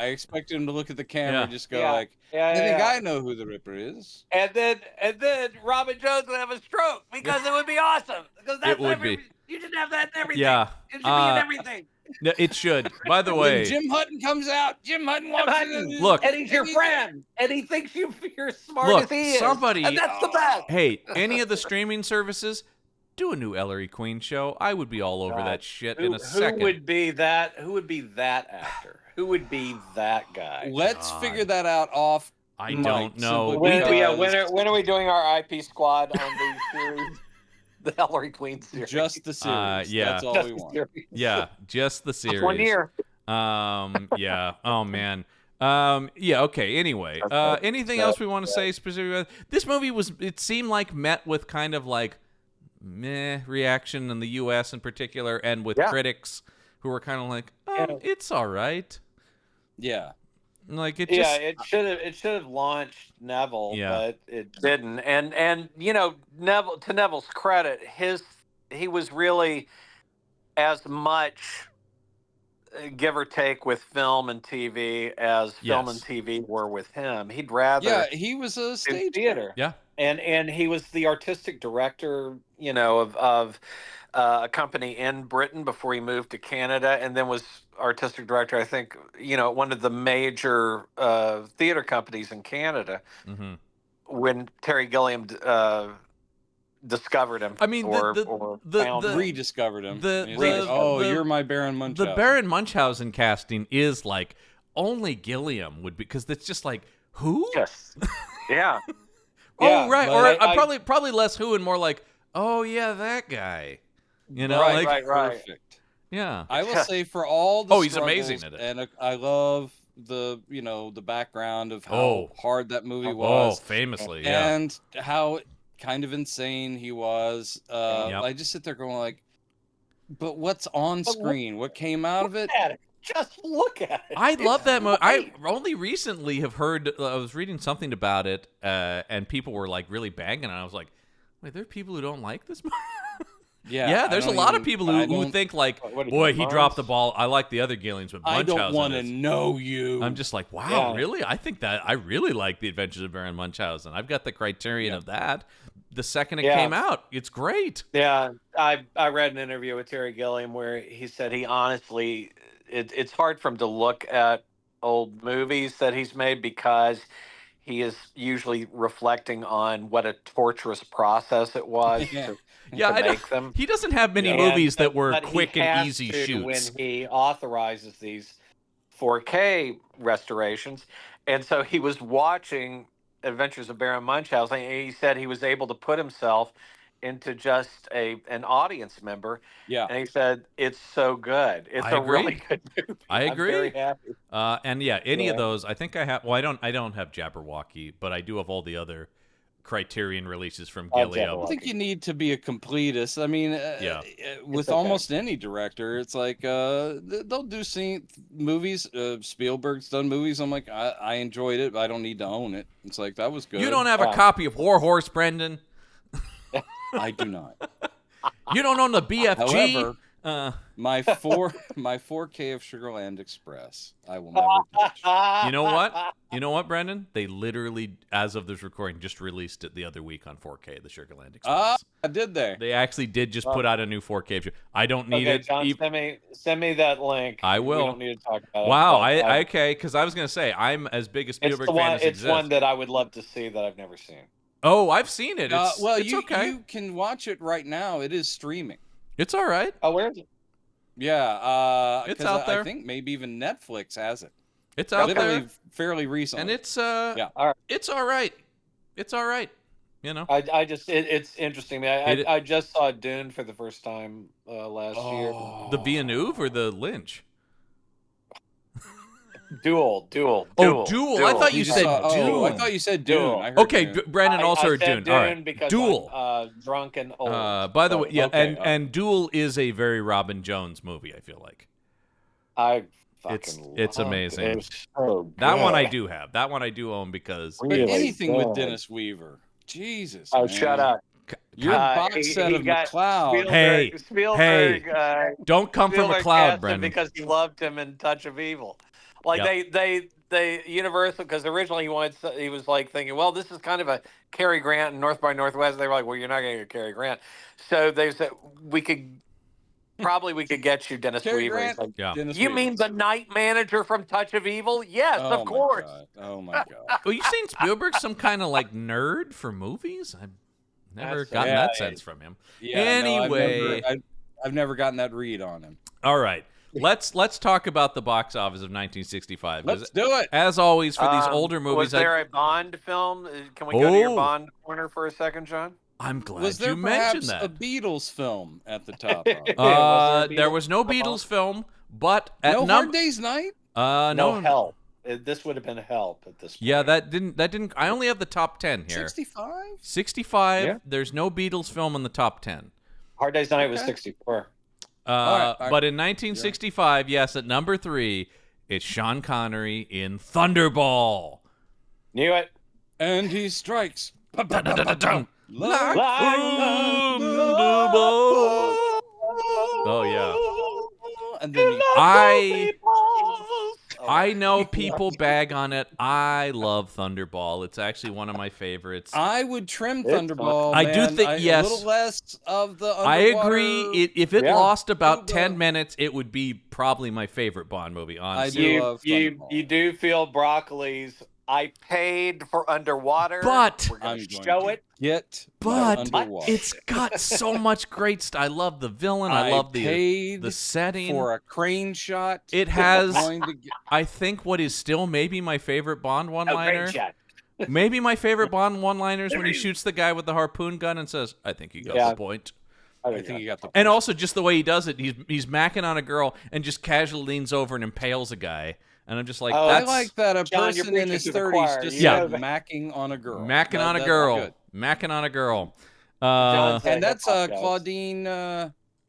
expected him to look at the camera and just go I think I know who the Ripper is. And then Robin Jones would have a stroke because it would be awesome. Because that's It would be. You should have that in everything. Yeah. It should be in everything. No, it should. By the When way, Jim Hutton comes out, Jim Hutton walks in. Look. And he's your friend, and he thinks you're smart look, as he is. somebody. And that's the best. Hey, any of the streaming services, do a new Ellery Queen show. I would be all over that shit in a second. Who would be that? Who would be that actor? Who would be that guy? Let's figure that out off. I mic, don't know. simply because When are we doing our IP squad on the series? The Ellery Queen series. just the series. yeah. That's all we want. Yeah, just the series. 1 year. Yeah. Oh man. Yeah. Okay. Anyway, anything else we want to say specifically? This movie it seemed like met with kind of like meh reaction in the U.S. in particular, and with critics who were kind of like, it's all right. Yeah. Like it just. It should have launched Neville, Yeah. but it didn't. And you know, Neville's credit, he was really as much give or take with film and TV as film and TV were with him. He'd rather. Yeah, he was a stage theater. Yeah. And he was the artistic director, you know, of a company in Britain before he moved to Canada, and then was artistic director, I think, you know, at one of the major theater companies in Canada when Terry Gilliam discovered him. I mean, rediscovered him. You're my Baron Munchausen. The Baron Munchausen casting is like only Gilliam would be, because it's just like, who? Yes. Yeah. Oh, right. Or probably less who and more like, oh yeah, that guy. You know, right. Perfect. Yeah. I will say for all the he's amazing at it. And I love the background of how hard that movie was. Oh, famously, yeah. And how kind of insane he was. I just sit there going like, but what's on screen? What came out of it? Just look at it. I love that movie. I only recently have heard. I was reading something about it, and people were like really banging on it. I was like, wait, there are people who don't like this movie? Yeah, there's a lot of people who think like, boy, he dropped the ball. I like the other Gillians, but Munchausen. I don't want to know you. I'm just like, wow, really? I think that I really like The Adventures of Baron Munchausen. I've got the Criterion of that. The second it came out, it's great. Yeah, I read an interview with Terry Gilliam where he said he honestly, it's hard for him to look at old movies that he's made because he is usually reflecting on what a torturous process it was to make them. He doesn't have many movies that were quick and easy shoots. When he authorizes these 4K restorations, and so he was watching Adventures of Baron Munchausen, and he said he was able to put himself into just an audience member. Yeah. And he said, it's so good. It's really good movie. I agree. I'm very happy. And any of those, I think I have, well, I don't have Jabberwocky, but I do have all the other Criterion releases from Gilliam. I think you need to be a completist. I mean, with almost any director, it's like they'll do movies. Spielberg's done movies. I'm like, I enjoyed it, but I don't need to own it. It's like, that was good. You don't have a copy of War Horse, Brendan? I do not. You don't own the BFG? However, my 4K of Sugarland Express, I will never touch. You know what, Brendan? They literally, as of this recording, just released it the other week on 4K, the Sugarland Express. Did they? They actually did just put out a new 4K. I don't need it. John, send me that link. I will. We don't need to talk about it. Wow, okay, because I was going to say, I'm as big a Spielberg fan as exists. It's one that I would love to see that I've never seen. Oh, I've seen it. It's okay. You can watch it right now. It is streaming. It's all right. Oh, where is it? Yeah, it's out there. I think maybe even Netflix has it. It's out there fairly recently, and it's right. It's all right. It's all right. You know, it's interesting. I just saw Dune for the first time last year. The Villeneuve or the Lynch? Duel. Oh, Duel. I thought you said Dune. I thought you said Dune. Okay, Dune. Brandon also heard Dune. Dune. All right, because Duel. I'm drunk and old. By the way, and Duel is a very Robin Jones movie. I feel like it's amazing. It was so good. That one I do have. That one I do own because anything with Dennis Weaver. Jesus. Oh, man. Shut up. Your box set of McCloud. Hey, don't come from McCloud, Brendan. Because he loved him in Touch of Evil. Like they Universal, because originally he was like thinking, well, this is kind of a Cary Grant and North by Northwest. They were like, well, you're not going to get Cary Grant. So they said we could get you Dennis Weaver. Like, Dennis you Weaver. mean the night manager from Touch of Evil? Yes, of course. Oh my God. Well, you saying Spielberg's some kind of like nerd for movies? I've never gotten that sense from him. Yeah, anyway, no, I've never gotten that read on him. All right. Let's talk about the box office of 1965. Let's do it. As always, for these older movies. Was there a Bond film? Can we go to your Bond corner for a second, John? I'm glad was there you mentioned perhaps that. a Beatles film at the top? There was no Beatles film, but at Hard Day's Night? No Help. This would have been Help at this point. Yeah, that didn't. I only have the top 10 here. 65? 65. Yeah. There's no Beatles film in the top 10. Hard Day's Night was 64. But in 1965, yes, at number 3, it's Sean Connery in Thunderball. Knew it. And he strikes. Thunderball. Oh yeah. And then I know people bag on it. I love Thunderball. It's actually one of my favorites. I would trim Thunderball. I do think yes. A little less of the underwater. I agree. If it lost about 10 minutes, it would be probably my favorite Bond movie. Honestly, I do love Thunderball. You do feel Broccoli's. I paid for Underwater. But we're going to show it. But it's got so much great stuff. I love the villain. I love the setting. For a crane shot. It has, I think, what is still maybe my favorite Bond one-liner. Maybe my favorite Bond one-liner is when he shoots the guy with the harpoon gun and says, I think you got the point. I think you got the point. And also just the way he does it. He's macking on a girl and just casually leans over and impales a guy. And I'm just like, I like that a person in his 30s just said macking on a girl. Macking on a girl. Macking on a girl. And that's Claudine.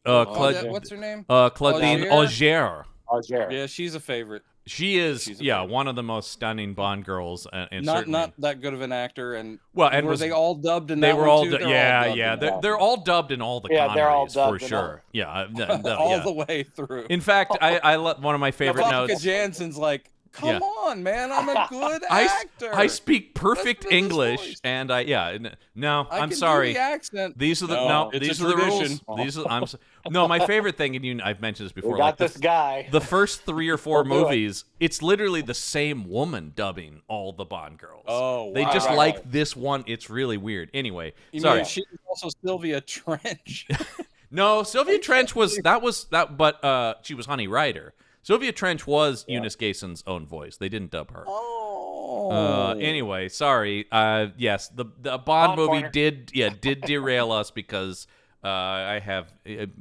What's her name? Claudine Auger. Yeah, she's a favorite. She is, one of the most stunning Bond girls, and not that good of an actor. And were they all dubbed in they that were one all too? they're all dubbed in all the Connerys for sure. All the way through. In fact, I one of my favorite notes. Jansen's like, come on, man, I'm a good actor. I speak perfect English, and I'm sorry. Do the accent. These are the rules. No, my favorite thing, and I've mentioned this before. We got this guy. The first 3 or 4 movies, it's literally the same woman dubbing all the Bond girls. Oh, wow. They just this one. It's really weird. Anyway, sorry. She was also Sylvia Trench. No, Sylvia Trench was that, but she was Honey Rider. Sylvia Trench was Eunice Gayson's own voice. They didn't dub her. Oh. Anyway, sorry. Yes, the Bond movie did derail us because I have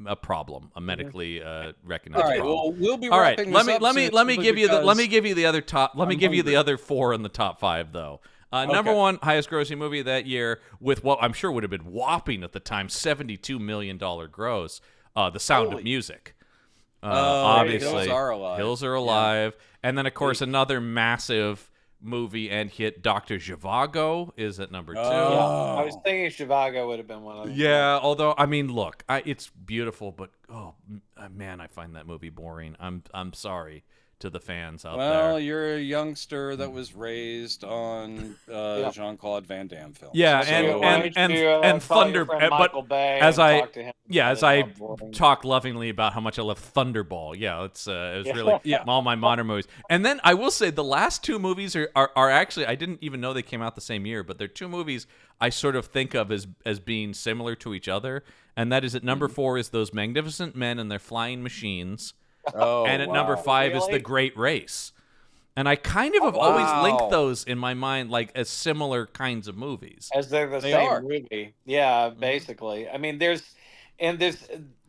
a problem, a medically recognized problem. Well, we'll be all right. wrapping Let this me up give you the other top. Let me give you the other 4 in the top 5 though. Number 1 highest grossing movie that year with what I'm sure would have been whopping at the time, $72 million gross. The Sound of Music. Obviously, Hills Are Alive. And then, of course, another massive movie and hit, Dr. Zhivago is at number 2. Yeah, I was thinking Zhivago would have been one of them. Yeah, although, I mean, look, it's beautiful, but, man, I find that movie boring. I'm sorry to the fans out there. Well, you're a youngster that was raised on Jean-Claude Van Damme films. Yeah, and Thunder. But as I talk lovingly about how much I love Thunderball. Yeah, it was really all my modern movies. And then I will say the last 2 movies are actually, I didn't even know they came out the same year, but they're 2 movies I sort of think of as being similar to each other. And that is at number 4 is Those Magnificent Men and Their Flying Machines. And at number 5 is The Great Race. And I kind of have always linked those in my mind like as similar kinds of movies. As they're the same movie. Yeah, basically. I mean, there's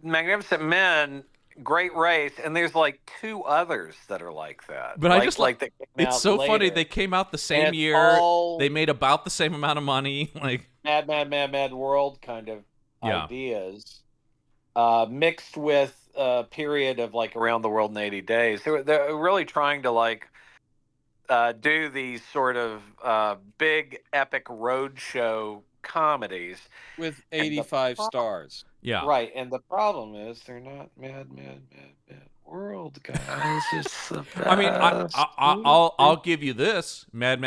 Magnificent Men, Great Race, and there's like 2 others that are like that. But I just like it's so later. Funny. They came out the same year. They made about the same amount of money. Like Mad World kind of ideas. Mixed with a period of like Around the World in 80 Days. They're really trying to like do these sort of big epic roadshow comedies with 85 stars. Yeah, right. And the problem is they're not Mad World guys. It's the best. I mean, I'll give you this: Mad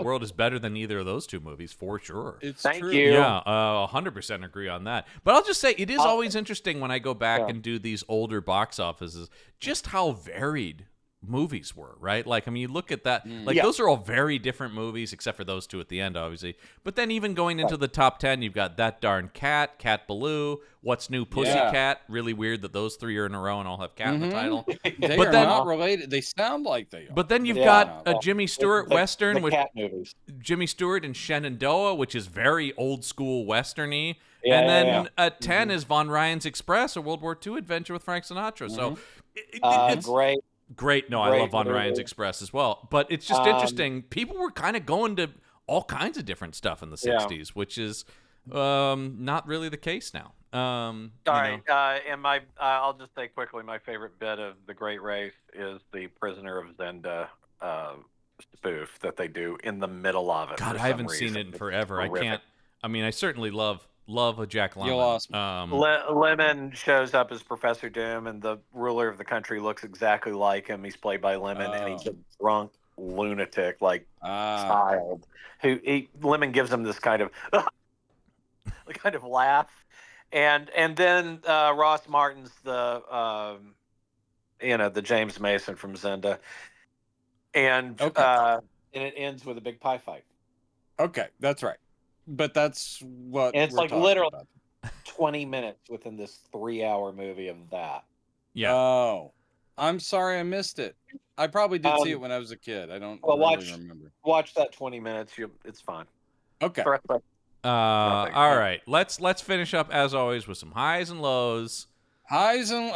World is better than either of those 2 movies for sure. Thank you. Yeah, 100% agree on that. But I'll just say it is always interesting when I go back and do these older box offices, just how varied movies were, right? Like, I mean, you look at that, those are all very different movies, except for those 2 at the end, obviously. But then even going into the top 10, you've got That Darn Cat, Cat Ballou, What's New Pussycat. Really weird that those 3 are in a row and all have cat in the title. They are not related. They sound like they are. But then you've got a Jimmy Stewart Western with cat movies. Jimmy Stewart and Shenandoah, which is very old school Western-y. And then at 10 is Von Ryan's Express, a World War II adventure with Frank Sinatra. So it's great. No, I love Von Ryan's Express as well. But it's just interesting. People were kind of going to all kinds of different stuff in the 60s, which is not really the case now. All right. And I'll just say quickly, my favorite bit of The Great Race is the Prisoner of Zenda spoof that they do in the middle of it. God, I haven't seen it in forever. I can't. I mean, I certainly love a Jack Lemmon. You lost me. Lemon shows up as Professor Doom, and the ruler of the country looks exactly like him. He's played by Lemon, and he's a drunk lunatic, like child. Lemon gives him this kind of laugh, and then Ross Martin's the James Mason from Zenda, and it ends with a big pie fight. Okay, that's right. But that's what and it's we're like literally about. 20 minutes within this 3-hour movie of that. Yeah. Oh, I'm sorry I missed it. I probably did see it when I was a kid. I don't really remember. Watch that 20 minutes. It's fine. Okay. All right. Let's finish up as always with some highs and lows. Highs and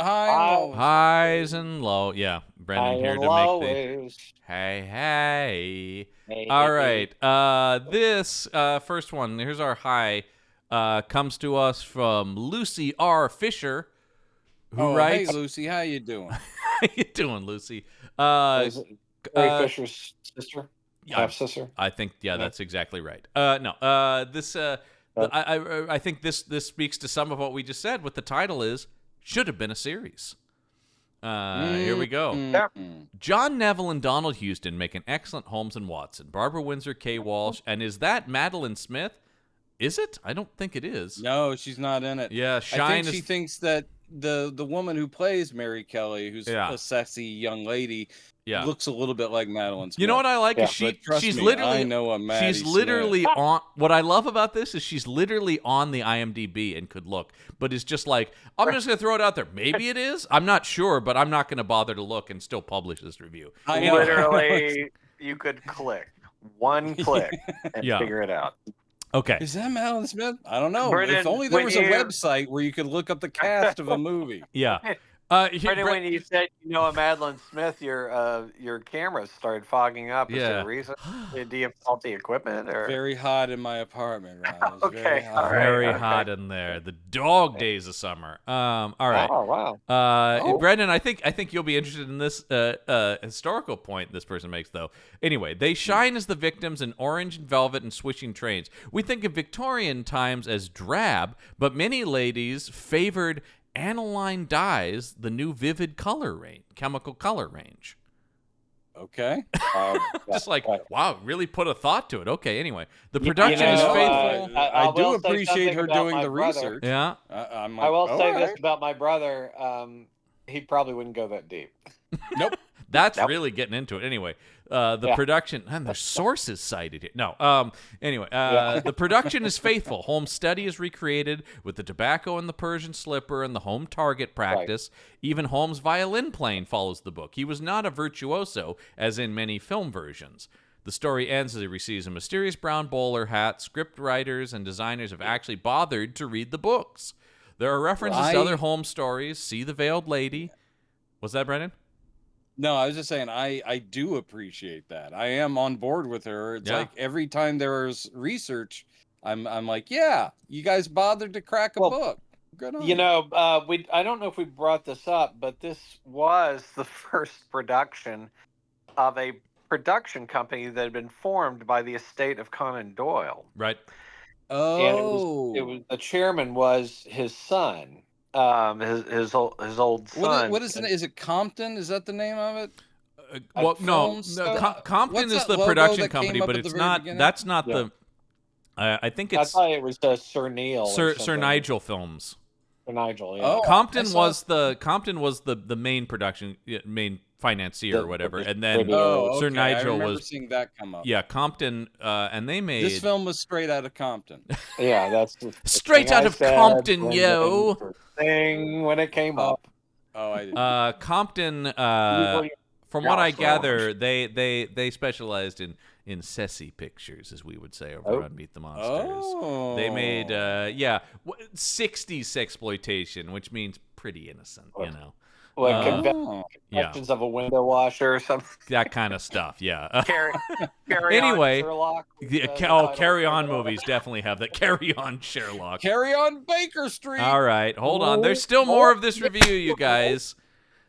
lows. Yeah, Brendan here to make the hey. All right. This first one. Here's our high. Comes to us from Lucy R. Fisher, who writes. Hey Lucy, how you doing? you doing, Lucy? Carrie Fisher's sister, half sister. I think that's exactly right. No, this I think this speaks to some of what we just said. What the title is should have been a series. Here we go. John Neville and Donald Houston make an excellent Holmes and Watson. Barbara Windsor, Kay Walsh, and is that Madeline Smith? Is it? I don't think it is. No, she's not in it. Yeah, I think she thinks that the woman who plays Mary Kelly, who's a sexy young lady, looks a little bit like Madeline Smith. You know what I like is she's literally. I know a Maddie she's literally Smith. on. What I love about this is she's literally on the IMDb and could look, but it's just like I'm just gonna throw it out there. Maybe it is. I'm not sure, but I'm not gonna bother to look and still publish this review. Literally, you could click one click and figure it out. Okay. Is that Madeline Smith? I don't know. Brendan, if only there was a website where you could look up the cast of a movie. Yeah. Brendan, when you said a Madeline Smith, your camera started fogging up. Is there a reason? Do you have faulty equipment? Or? Very hot in my apartment, Ron. Okay. Very hot in there. The dog days of summer. All right. Oh, wow. Brendan, I think you'll be interested in this historical point this person makes, though. Anyway, they shine as the victims in orange and velvet and swishing trains. We think of Victorian times as drab, but many ladies favored aniline dyes, the new vivid chemical color range. Okay. Just like, wow, really put a thought to it. Okay, anyway. The production is faithful. I do appreciate her doing the research. Yeah. I will say this about my brother. He probably wouldn't go that deep. Nope. That's really getting into it. Anyway, the production, and there's sources cited here. No. Anyway, the production is faithful. Holmes' study is recreated with the tobacco and the Persian slipper and the home target practice. Right. Even Holmes' violin playing follows the book. He was not a virtuoso, as in many film versions. The story ends as he receives a mysterious brown bowler hat. Script writers and designers have actually bothered to read the books. There are references to other Holmes stories. See The Veiled Lady. What's that, Brendan? No, I was just saying I do appreciate that. I am on board with her. It's like every time there's research, I'm like, yeah, you guys bothered to crack a book. Good on you. I don't know if we brought this up, but this was the first production of a production company that had been formed by the estate of Conan Doyle. Right. Oh. And it was the chairman was his son. His old son. What is it? Is it Compton? Is that the name of it? Compton is the production company, but it's not. That's not the. I think it's. I thought it was Sir Neil. Sir Nigel Films. Sir Nigel. Yeah. Oh, Compton was the main production, main financier or whatever, and then Sir Nigel was seeing that come up. Yeah, Compton, and they made this film was straight out of Compton. Yeah, that's straight out of Compton, yo. Thing when it came up. Oh, I didn't. Compton. From what I gather, they specialized in Ceci pictures, as we would say over on Meet the Monsters. Oh. They made 60s sexploitation, which means pretty innocent, you know. Like Confessions of a Window Washer or something. That kind of stuff, yeah. Anyway, Carry On movies definitely have that. Carry On Sherlock. Carry On Baker Street. All right, hold on. There's still more of this review, you guys.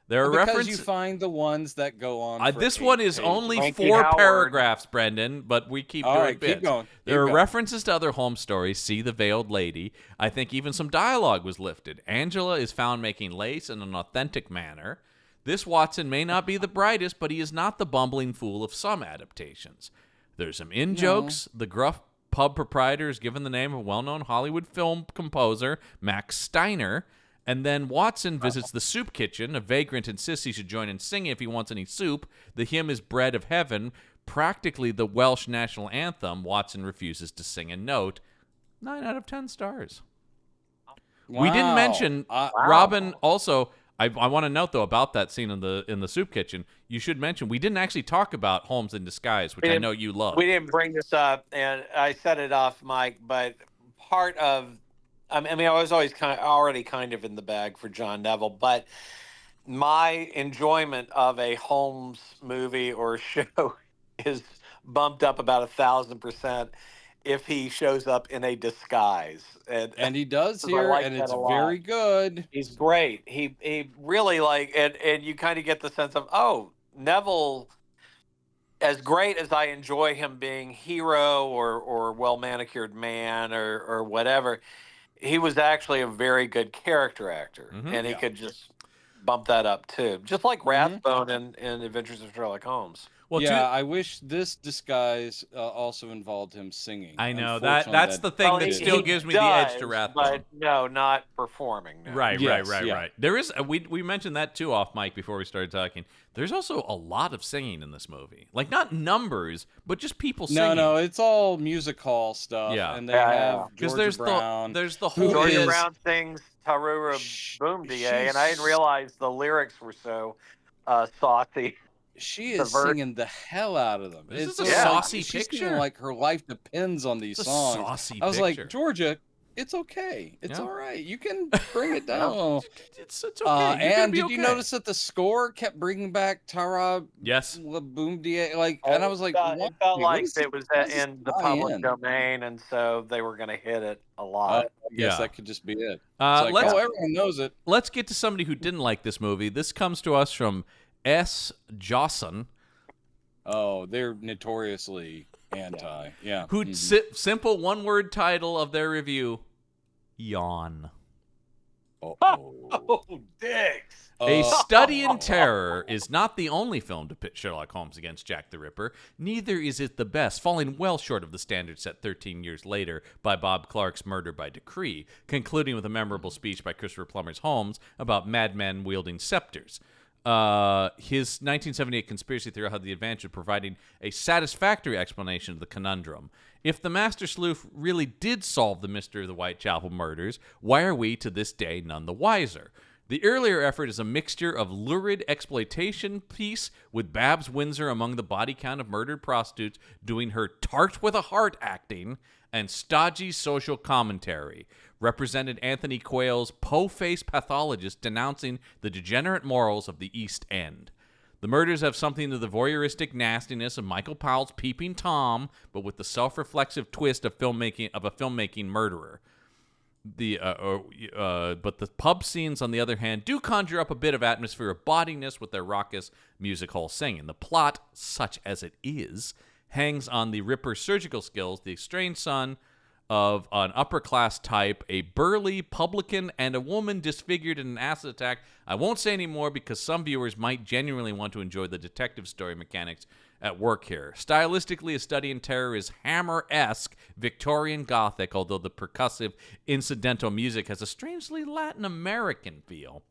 There are references. Because you find the ones that go on. This one is only 4 paragraphs, Brendan, but we keep doing bits. Keep going. There are references to other Holmes stories. See The Veiled Lady. I think even some dialogue was lifted. Angela is found making lace in an authentic manner. This Watson may not be the brightest, but he is not the bumbling fool of some adaptations. There's some in-jokes. The gruff pub proprietor is given the name of a well-known Hollywood film composer, Max Steiner. And then Watson visits the soup kitchen. A vagrant insists he should join in singing if he wants any soup. The hymn is Bread of Heaven, practically the Welsh national anthem. Watson refuses to sing a note. 9 out of 10 stars. Wow. We didn't mention Robin. Also, I want to note though about that scene in the soup kitchen. You should mention we didn't actually talk about Holmes in Disguise, which I know you love. We didn't bring this up, and I set it off, Mike. But part of I mean, I was always already kind of in the bag for John Neville, but my enjoyment of a Holmes movie or show is bumped up about 1,000%. if he shows up in a disguise. And he does 'cause I here, like and that it's a lot. very good. He's great. He really like, and you kind of get the sense of, oh, Neville, as great as I enjoy him being hero or well manicured man or whatever, he was actually a very good character actor, and he could just bump that up too, just like Rathbone in Adventures of Sherlock Holmes. Well, yeah, I wish this disguise also involved him singing. I know that's the thing that still gives me the edge to Rathbone. But no, not performing. No. Right. There is we mentioned that too off mic before we started talking. There's also a lot of singing in this movie, like not numbers, but just people singing. No, it's all music hall stuff. Yeah, and they have Georgia Brown. There's the whole Georgia Brown sings Tarura Boom Da, and I didn't realize the lyrics were so saucy. She is singing the hell out of them. It's a saucy picture. She's like her life depends on these songs. Saucy I was picture. like, Georgia, it's okay. It's all right. You can bring it down. It's okay. And did you notice that the score kept bringing back Tara? Yes. Boom Da. And I was like, it felt like it was in the public domain, and so they were going to hit it a lot. I guess that could just be it. Everyone knows it. Let's get to somebody who didn't like this movie. This comes to us from S. Jawson. Oh, they're notoriously anti. Yeah. Who simple one-word title of their review: Yawn. Oh, dicks. A Study in Terror is not the only film to pit Sherlock Holmes against Jack the Ripper. Neither is it the best, falling well short of the standard set 13 years later by Bob Clark's Murder by Decree, concluding with a memorable speech by Christopher Plummer's Holmes about madmen wielding scepters. His 1978 conspiracy theory had the advantage of providing a satisfactory explanation of the conundrum. If the master sleuth really did solve the mystery of the Whitechapel murders, why are we to this day none the wiser? The earlier effort is a mixture of lurid exploitation piece with Babs Windsor among the body count of murdered prostitutes doing her tart with a heart acting and stodgy social commentary. Represented Anthony Quayle's po-faced pathologist denouncing the degenerate morals of the East End. The murders have something of the voyeuristic nastiness of Michael Powell's Peeping Tom, but with the self-reflexive twist of a filmmaking murderer. But the pub scenes, on the other hand, do conjure up a bit of atmosphere of bawdiness with their raucous music hall singing. The plot, such as it is, hangs on the Ripper's surgical skills, the estranged son of an upper-class type, a burly publican, and a woman disfigured in an acid attack. I won't say any more because some viewers might genuinely want to enjoy the detective story mechanics at work here. Stylistically, A Study in Terror is Hammer-esque Victorian Gothic, although the percussive incidental music has a strangely Latin American feel.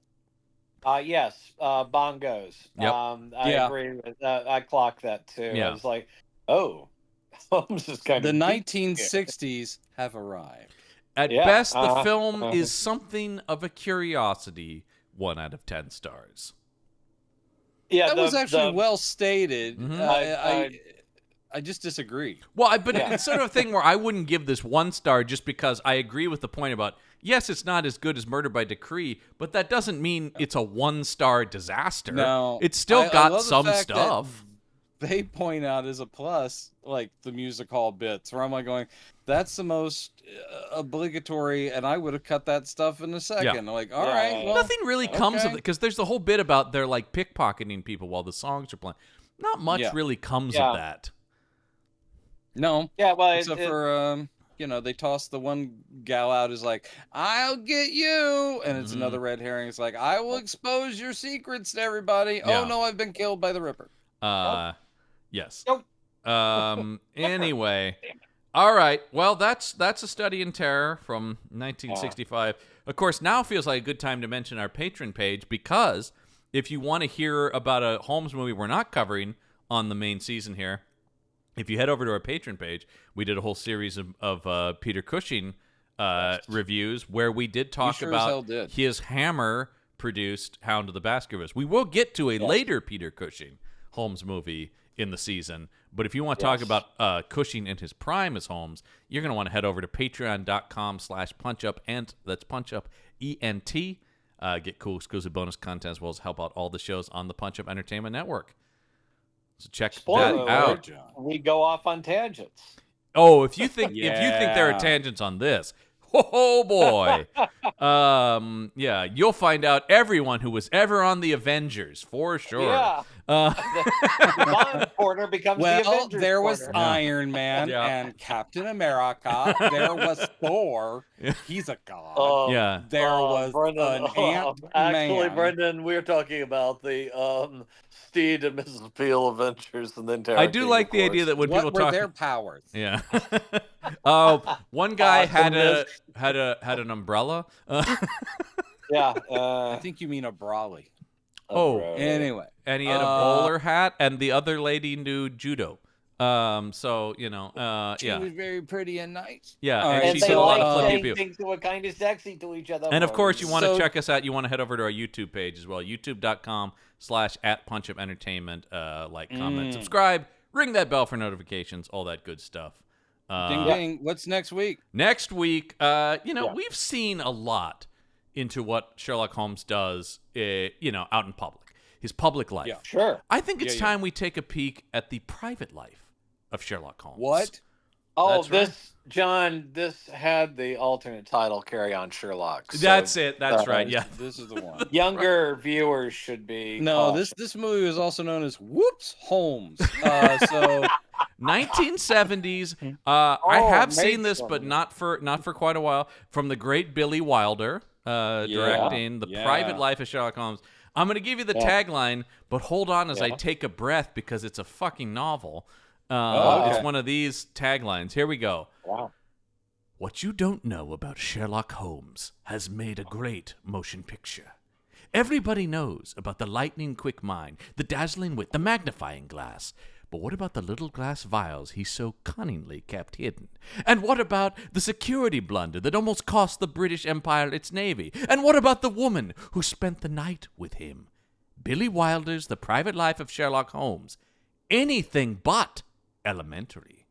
Yes, bongos. Yep. I agree with that. I clocked that too. Yeah. I was like, oh, Holmes is kind the of 1960s have arrived. At best, the film is something of a curiosity. 1 out of 10 stars. Yeah, that was actually well stated. I just disagree. Well, but it's sort of a thing where I wouldn't give this 1 star just because I agree with the point about, yes, it's not as good as Murder by Decree, but that doesn't mean it's a 1-star disaster. No, it's still got some stuff. They point out as a plus, like the music hall bits, where I'm like going, that's the most obligatory, and I would have cut that stuff in a second. Yeah. Like, all right, well, nothing really comes of it, because there's the whole bit about they're like pickpocketing people while the songs are playing. Not much really comes of that. No. Yeah, well, except for they toss the one gal out who's like, I'll get you, and it's another red herring. It's like, I will expose your secrets to everybody. Oh no, I've been killed by the Ripper. Yes. Nope. Anyway. All right. Well, that's A Study in Terror from 1965. Of course, now feels like a good time to mention our Patreon page, because if you want to hear about a Holmes movie we're not covering on the main season here, if you head over to our Patreon page, we did a whole series of Peter Cushing reviews where we did talk about his Hammer-produced Hound of the Baskervilles. We will get to a later Peter Cushing Holmes movie in the season, but if you want to talk about Cushing in his prime as Holmes, you're going to want to head over to patreon.com/punchup, and that's punchup ENT. Get cool exclusive bonus content as well as help out all the shows on the Punch Up Entertainment Network. So check that out. We go off on tangents. Oh, if you think there are tangents on this, oh boy, yeah, you'll find out everyone who was ever on the Avengers for sure. Yeah. The Bond corner becomes the Avengers there was corner. Iron Man and Captain America. There was Thor. He's a god. Yeah. There was Brendan, an Ant-Man. actually, Brendan, we're talking about the Steed and Mrs. Peel Avengers, and then I do like the idea that when people What were talk, their powers? yeah. One guy had an umbrella. Yeah. I think you mean a brawly. Anyway, and he had a bowler hat, and the other lady knew judo. So she was very pretty and nice. Yeah, All and right, she they did a lot like of flippy saying people. things that were kind of sexy to each other. And of course, you want to So- check us out. You want to head over to our YouTube page as well, youtube.com/@punchupentertainment. Like, comment, subscribe, ring that bell for notifications, all that good stuff. Ding ding. What's next week? Next week, we've seen a lot into what Sherlock Holmes does, out in public, his public life. Yeah. Sure. I think it's time we take a peek at the private life of Sherlock Holmes. What? Oh, That's right. this had the alternate title, Carry On Sherlock. So, That's it. That's right. Yeah. This is the one. Younger viewers should be. No, cautious. this movie was also known as Whoops Holmes. So 1970s. I have seen this, makes but sense. not for quite a while. From the great Billy Wilder, directing The Private Life of Sherlock Holmes. I'm going to give you the tagline, but hold on as I take a breath because it's a fucking novel. It's one of these taglines. Here we go. Wow. What you don't know about Sherlock Holmes has made a great motion picture. Everybody knows about the lightning-quick mind, the dazzling wit, the magnifying glass. But what about the little glass vials he so cunningly kept hidden? And what about the security blunder that almost cost the British Empire its navy? And what about the woman who spent the night with him? Billy Wilder's The Private Life of Sherlock Holmes. Anything but elementary.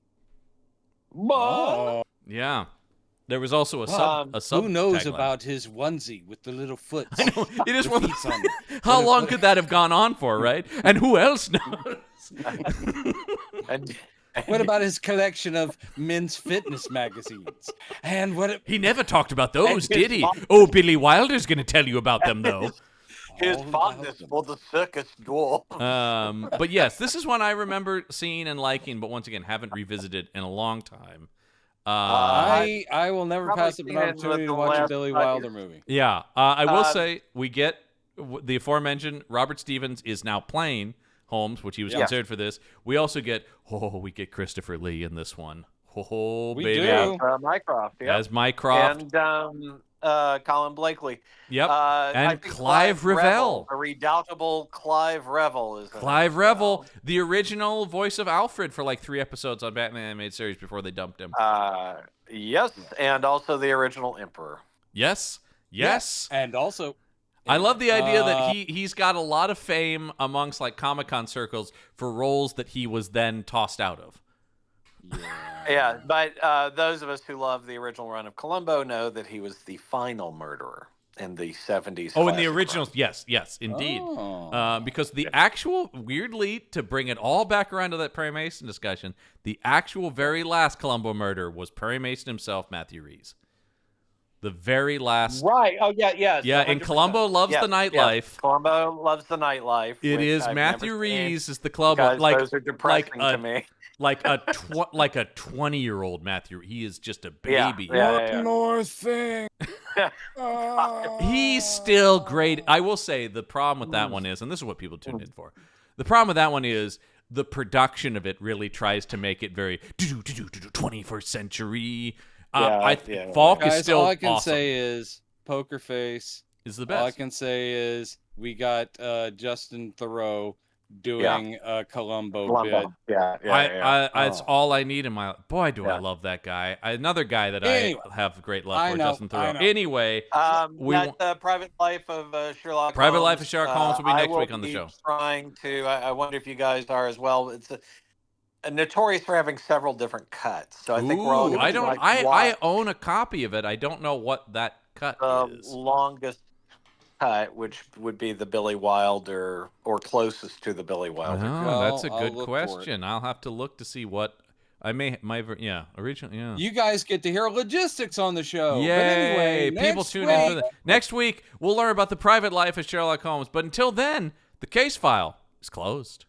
Yeah. There was also a sub. who knows tagline. about his onesie with the little foot? I know. It is one of feet on it. How long could that have gone on for, right? And who else knows? And What about his collection of men's fitness magazines? And what? He never talked about those, his did he? mom- Oh, Billy Wilder's going to tell you about them, though. his All fondness about for the circus dwarf. But yes, this is one I remember seeing and liking, but once again, haven't revisited in a long time. I will never Probably pass up an seen it opportunity to within the watch a last Billy 5 Wilder years. movie. Yeah, I will say we get the aforementioned Robert Stevens is now playing Holmes, which he was considered for this. We also get Christopher Lee in this one. We baby. do. Yeah, Mycroft. Yeah. As Mycroft. And Colin Blakely. Yep. I And think Clive Revell. the redoubtable Clive Revell is. Clive Revell, the original voice of Alfred for like 3 episodes on Batman animated series before they dumped him. Yes, and also the original Emperor. Yes. And also, I love the idea that he's got a lot of fame amongst like Comic-Con circles for roles that he was then tossed out of. Yeah, but those of us who love the original run of Columbo know that he was the final murderer in the 70s. Oh, in the classic originals, run. yes, indeed. Oh. Because the actual, weirdly, to bring it all back around to that Perry Mason discussion, the actual very last Columbo murder was Perry Mason himself, Matthew Rees. The very last. Right. Oh, yeah, yes. Yeah, and 100%. Columbo loves Yes, the nightlife. yes. Columbo loves the nightlife. It which is I've Matthew never seen Rees is the club because like those are depressing like to me. like a 20-year-old Matthew. He is just a Yeah, baby. yeah. more thing. He's still great. I will say the problem with that one is, and this is what people tuned in for. The problem with that one is the production of it really tries to make it very 21st century. Falk is Guys, still all I can awesome. say is Poker Face. Is the All I best. can say is we got Justin Theroux doing a Columbo bid. Columbo. Yeah. It's all I need in my boy. Do I Yeah. love that guy? Another guy that Anyway, I have great love I for, know, Justin I Theroux. know. Anyway, we that Private Life of Sherlock Private Holmes. Life of Sherlock Holmes will be next I week on the be show. Trying to. I wonder if you guys are as well. It's notorious for having several different cuts. So I think we're all. Ooh, gonna I be don't. like, I watch own a copy of it. I don't know what that cut the is. longest cut, which would be the Billy Wilder or closest to the Billy Wilder. Oh, Well, that's a I'll good look for it. question. I'll have to look to see what originally, yeah. You guys get to hear logistics on the show. Yay! But anyway, People tune in for that. Next week, we'll learn about the private life of Sherlock Holmes. But until then, the case file is closed.